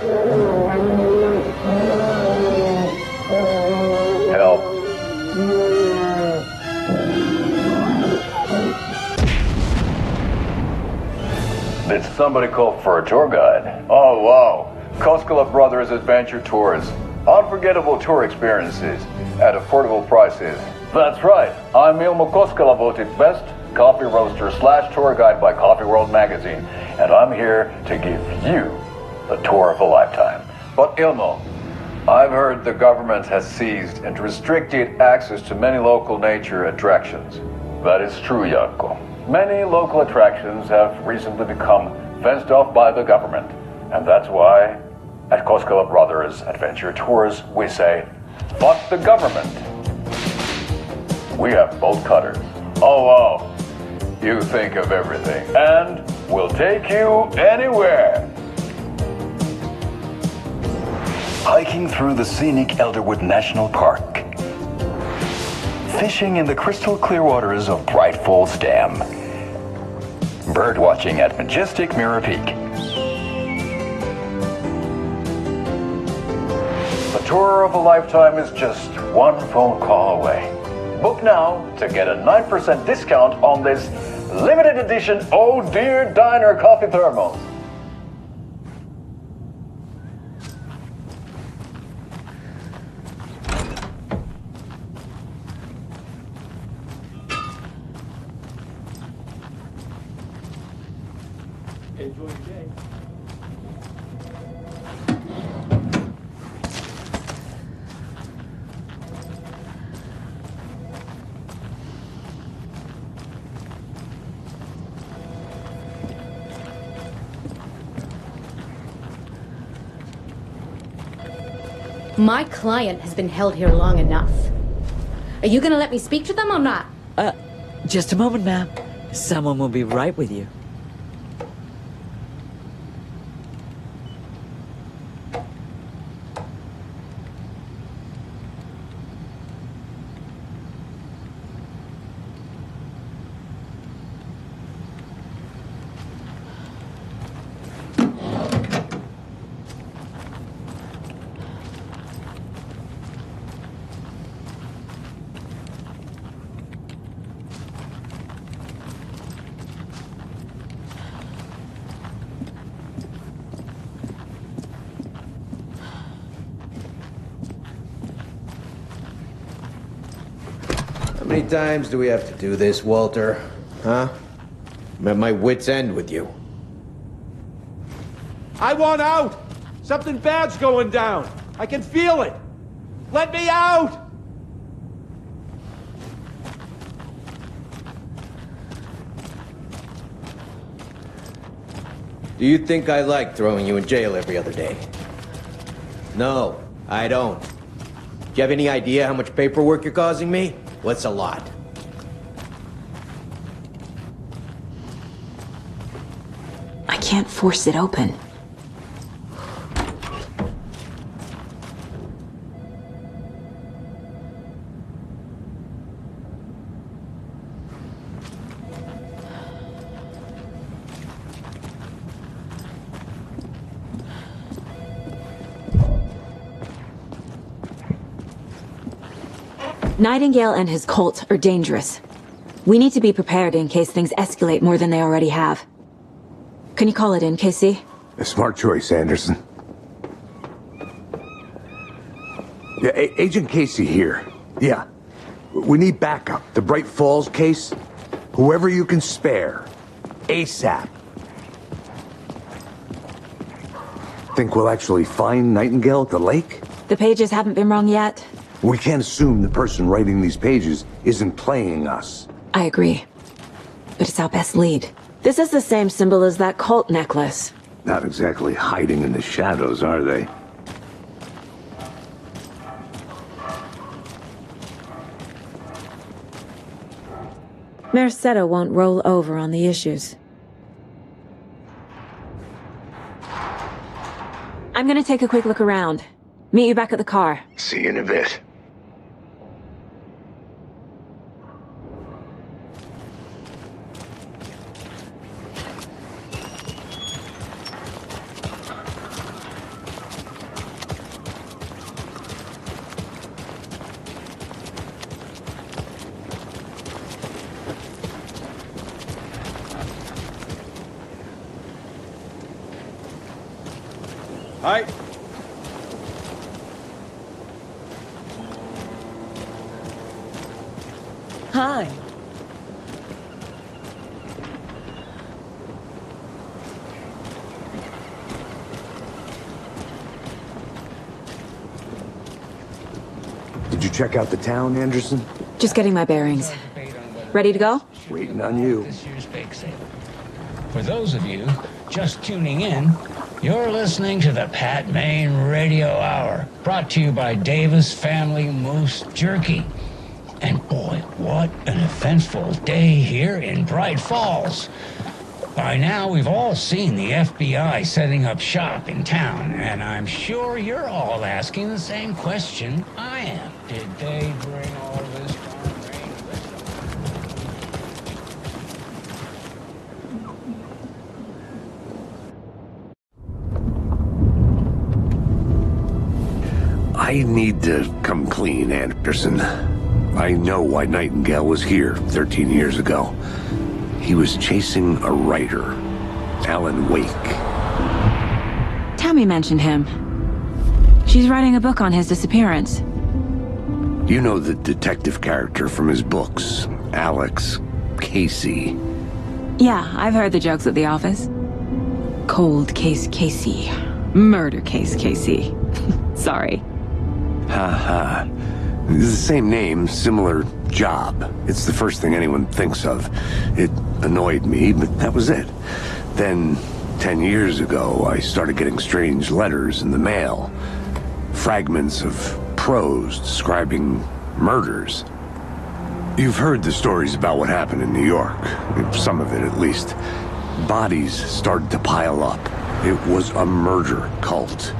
Help. Did somebody call for a tour guide? Oh wow, Koskela Brothers Adventure Tours. Unforgettable tour experiences at affordable prices. That's right, I'm Ilmo Koskela, voted best coffee roaster / tour guide by Coffee World magazine, and I'm here to give you the tour of a lifetime. But Ilmo, I've heard the government has seized and restricted access to many local nature attractions. That is true, Jaakko. Many local attractions have recently become fenced off by the government, and that's why at Koskela Brothers Adventure Tours, we say, fuck the government. We have bolt cutters. Oh, wow. You think of everything. And we'll take you anywhere. Hiking through the scenic Elderwood National Park. Fishing in the crystal clear waters of Bright Falls Dam. Bird watching at majestic Mirror Peak. The tour of a lifetime is just one phone call away. Book now to get a 9% discount on this limited edition Oh Dear Diner coffee thermos. Enjoy your day. My client has been held here long enough. Are you gonna let me speak to them or not? Just a moment, ma'am. Someone will be right with you. How many times do we have to do this, Walter? Huh? I'm at my wit's end with you. I want out! Something bad's going down. I can feel it. Let me out! Do you think I like throwing you in jail every other day? No, I don't. Do you have any idea how much paperwork you're causing me? What's a lot? I can't force it open. Nightingale and his cult are dangerous. We need to be prepared in case things escalate more than they already have. Can you call it in, KC? A smart choice, Anderson. Yeah, Agent Casey here. Yeah. We need backup. The Bright Falls case. Whoever you can spare. ASAP. Think we'll actually find Nightingale at the lake? The pages haven't been wrong yet. We can't assume the person writing these pages isn't playing us. I agree. But it's our best lead. This is the same symbol as that cult necklace. Not exactly hiding in the shadows, are they? Mercado won't roll over on the issues. I'm gonna take a quick look around. Meet you back at the car. See you in a bit. Hi. Hi. Did you check out the town, Anderson? Just getting my bearings. Ready to go? Waiting on you. This year's bake sale. For those of you just tuning in, you're listening to the Pat Maine Radio Hour, brought to you by Davis Family Moose Jerky. And boy, what an eventful day here in Bright Falls. By now, we've all seen the FBI setting up shop in town, and I'm sure you're all asking the same question I am. Did they bring all this darn rain with them? I need to come clean, Anderson. I know why Nightingale was here 13 years ago. He was chasing a writer, Alan Wake. Tammy mentioned him. She's writing a book on his disappearance. You know the detective character from his books, Alex Casey. Yeah, I've heard the jokes at the office. Cold case Casey. Murder case Casey. Sorry. Ha ha. It's the same name, similar job. It's the first thing anyone thinks of. It annoyed me, but that was it. Then, 10 years ago, I started getting strange letters in the mail. Fragments of prose describing murders. You've heard the stories about what happened in New York. Some of it, at least. Bodies started to pile up. It was a murder cult.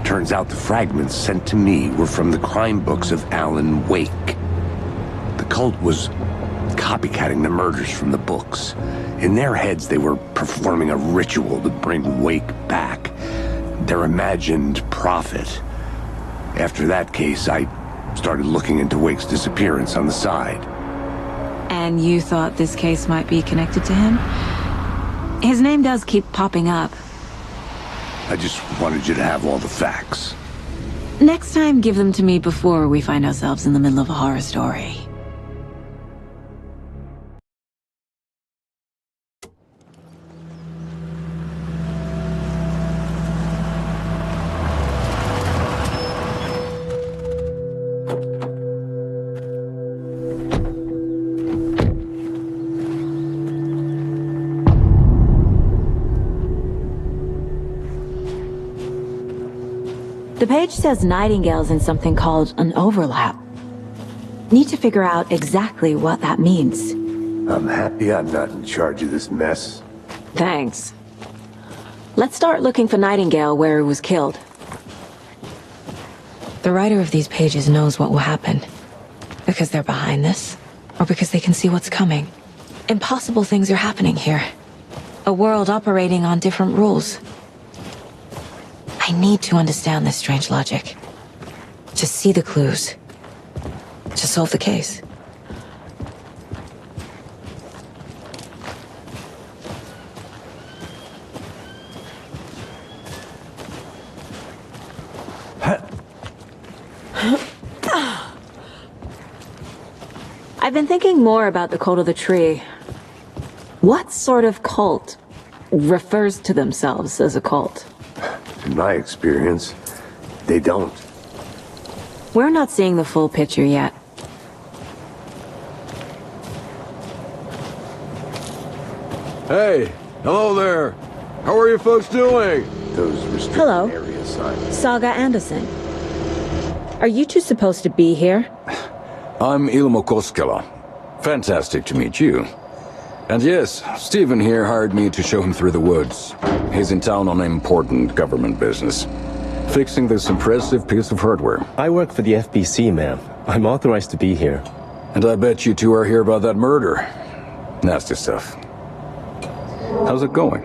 Turns out the fragments sent to me were from the crime books of Alan Wake. The cult was copycatting the murders from the books. In their heads, they were performing a ritual to bring Wake back. Their imagined prophet. After that case, I started looking into Wake's disappearance on the side. And you thought this case might be connected to him? His name does keep popping up. I just wanted you to have all the facts. Next time, give them to me before we find ourselves in the middle of a horror story. The page says Nightingale's in something called an overlap. Need to figure out exactly what that means. I'm happy I'm not in charge of this mess. Thanks. Let's start looking for Nightingale where he was killed. The writer of these pages knows what will happen. Because they're behind this, or because they can see what's coming. Impossible things are happening here. A world operating on different rules. I need to understand this strange logic. To see the clues. To solve the case. I've been thinking more about the cult of the tree. What sort of cult refers to themselves as a cult? In my experience, they don't. We're not seeing the full picture yet. Hey, hello there. How are you folks doing? Those restricted Hello. area signs. Saga Anderson. Are you two supposed to be here? I'm Ilmo Koskela. Fantastic to meet you. And yes, Stephen here hired me to show him through the woods. He's in town on important government business. Fixing this impressive piece of hardware. I work for the FBC, ma'am. I'm authorized to be here. And I bet you two are here about that murder. Nasty stuff. How's it going?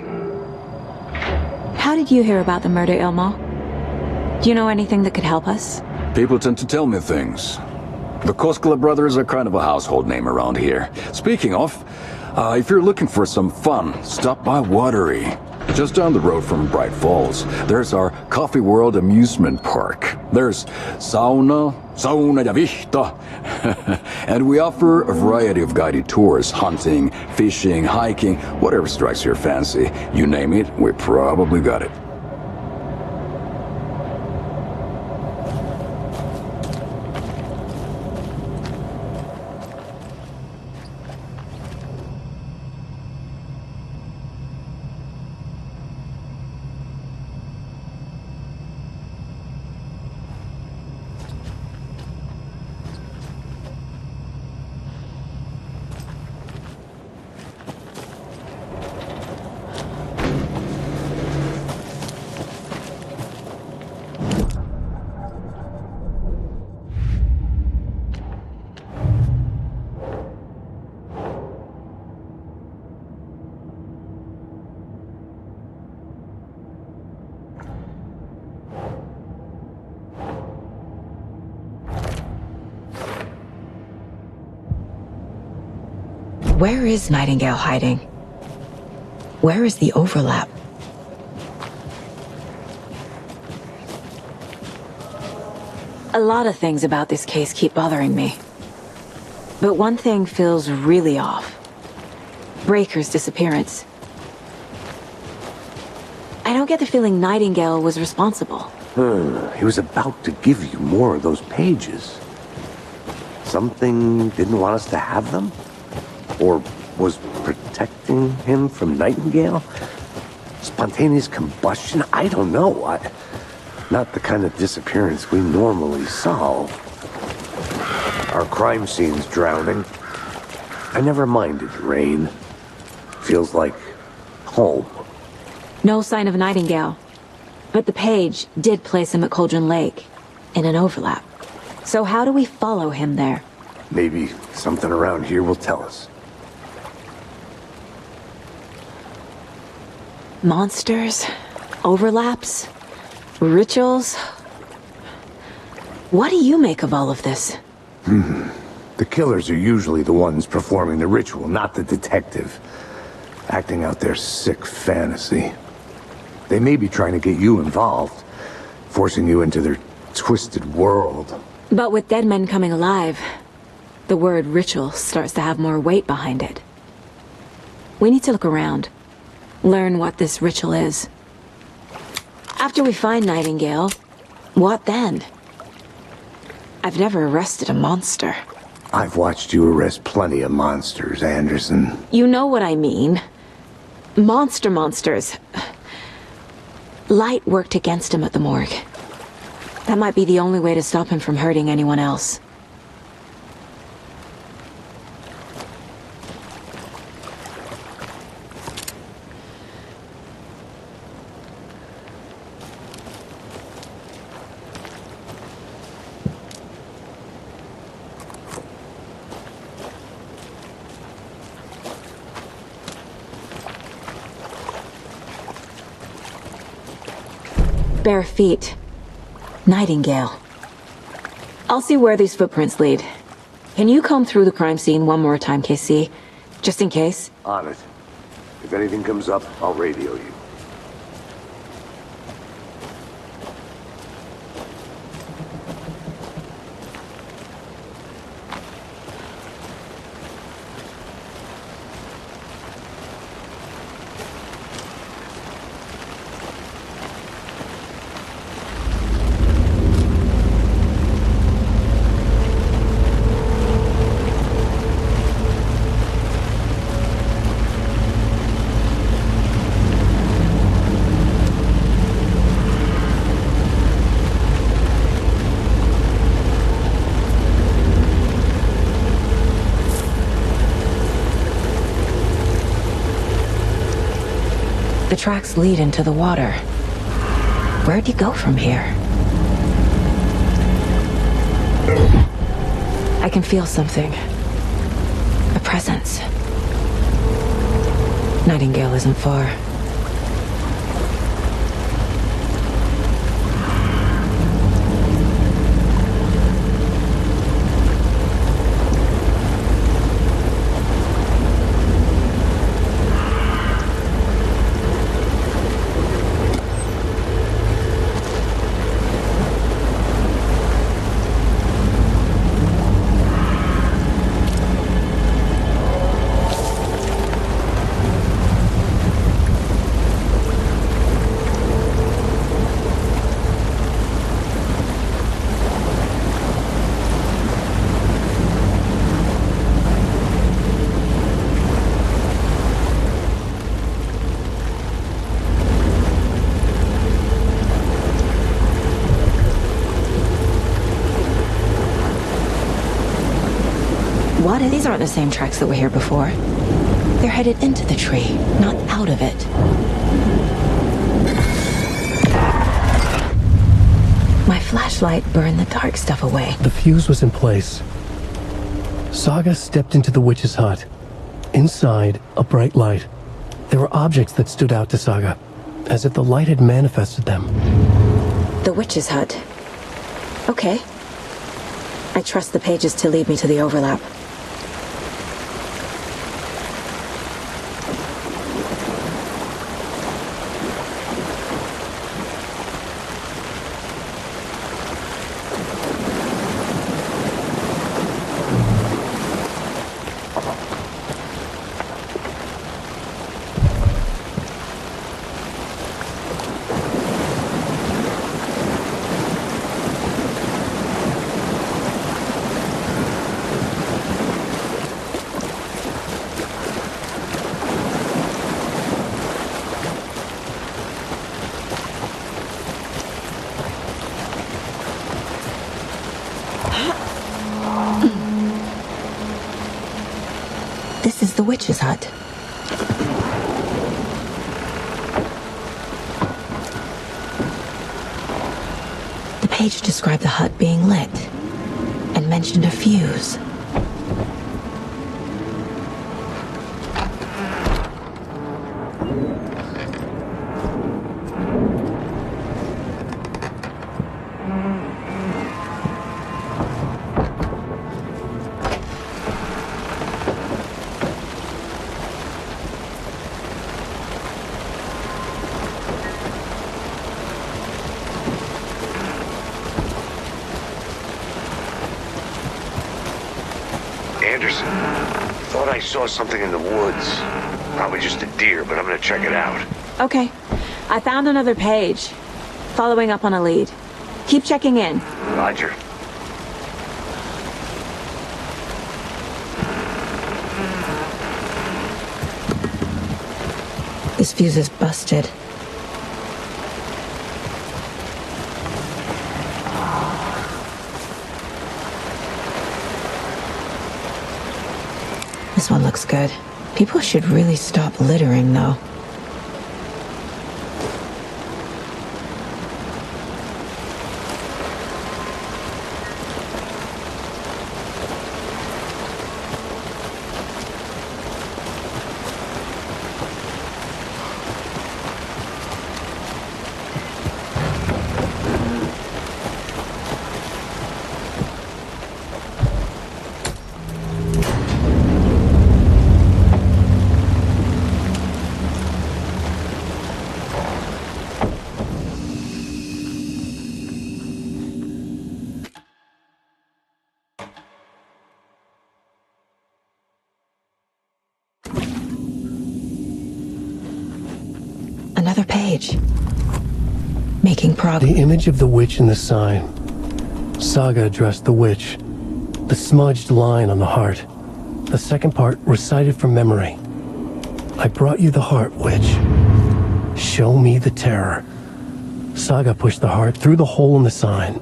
How did you hear about the murder, Ilmo? Do you know anything that could help us? People tend to tell me things. The Koskela brothers are kind of a household name around here. Speaking of, if you're looking for some fun, stop by Watery. Just down the road from Bright Falls, there's our Coffee World amusement park. There's sauna ja vihta. And we offer a variety of guided tours, hunting, fishing, hiking, whatever strikes your fancy. You name it, we probably got it. Where is Nightingale hiding? Where is the overlap? A lot of things about this case keep bothering me. But one thing feels really off. Breaker's disappearance. I don't get the feeling Nightingale was responsible. He was about to give you more of those pages. Something didn't want us to have them? Or was protecting him from Nightingale? Spontaneous combustion? I don't know. Not the kind of disappearance we normally solve. Our crime scene's drowning. I never minded rain. Feels like home. No sign of Nightingale. But the page did place him at Cauldron Lake, in an overlap. So how do we follow him there? Maybe something around here will tell us. Monsters? Overlaps? Rituals? What do you make of all of this? The killers are usually the ones performing the ritual, not the detective. Acting out their sick fantasy. They may be trying to get you involved, forcing you into their twisted world. But with dead men coming alive, the word ritual starts to have more weight behind it. We need to look around. Learn what this ritual is. After we find Nightingale, what then? I've never arrested a monster. I've watched you arrest plenty of monsters, Anderson. You know what I mean. Monsters. Light worked against him at the morgue. That might be the only way to stop him from hurting anyone else. Bare feet. Nightingale. I'll see where these footprints lead. Can you comb through the crime scene one more time, KC? Just in case? On it. If anything comes up, I'll radio you. The tracks lead into the water. Where'd you go from here? I can feel something. A presence. Nightingale isn't far. These aren't the same tracks that were here before. They're headed into the tree, not out of it. My flashlight burned the dark stuff away. The fuse was in place. Saga stepped into the witch's hut. Inside, a bright light. There were objects that stood out to Saga, as if the light had manifested them. The witch's hut. Okay. I trust the pages to lead me to the overlap. This is the witch's hut. The page described the hut being lit and mentioned a fuse. Anderson, thought I saw something in the woods. Probably just a deer, but I'm gonna check it out. Okay. I found another page. Following up on a lead. Keep checking in. Roger. This fuse is busted. This one looks good. People should really stop littering, though. Another page. Making progress. The image of the witch in the sign. Saga addressed the witch. The smudged line on the heart. The second part recited from memory. I brought you the heart, witch. Show me the terror. Saga pushed the heart through the hole in the sign.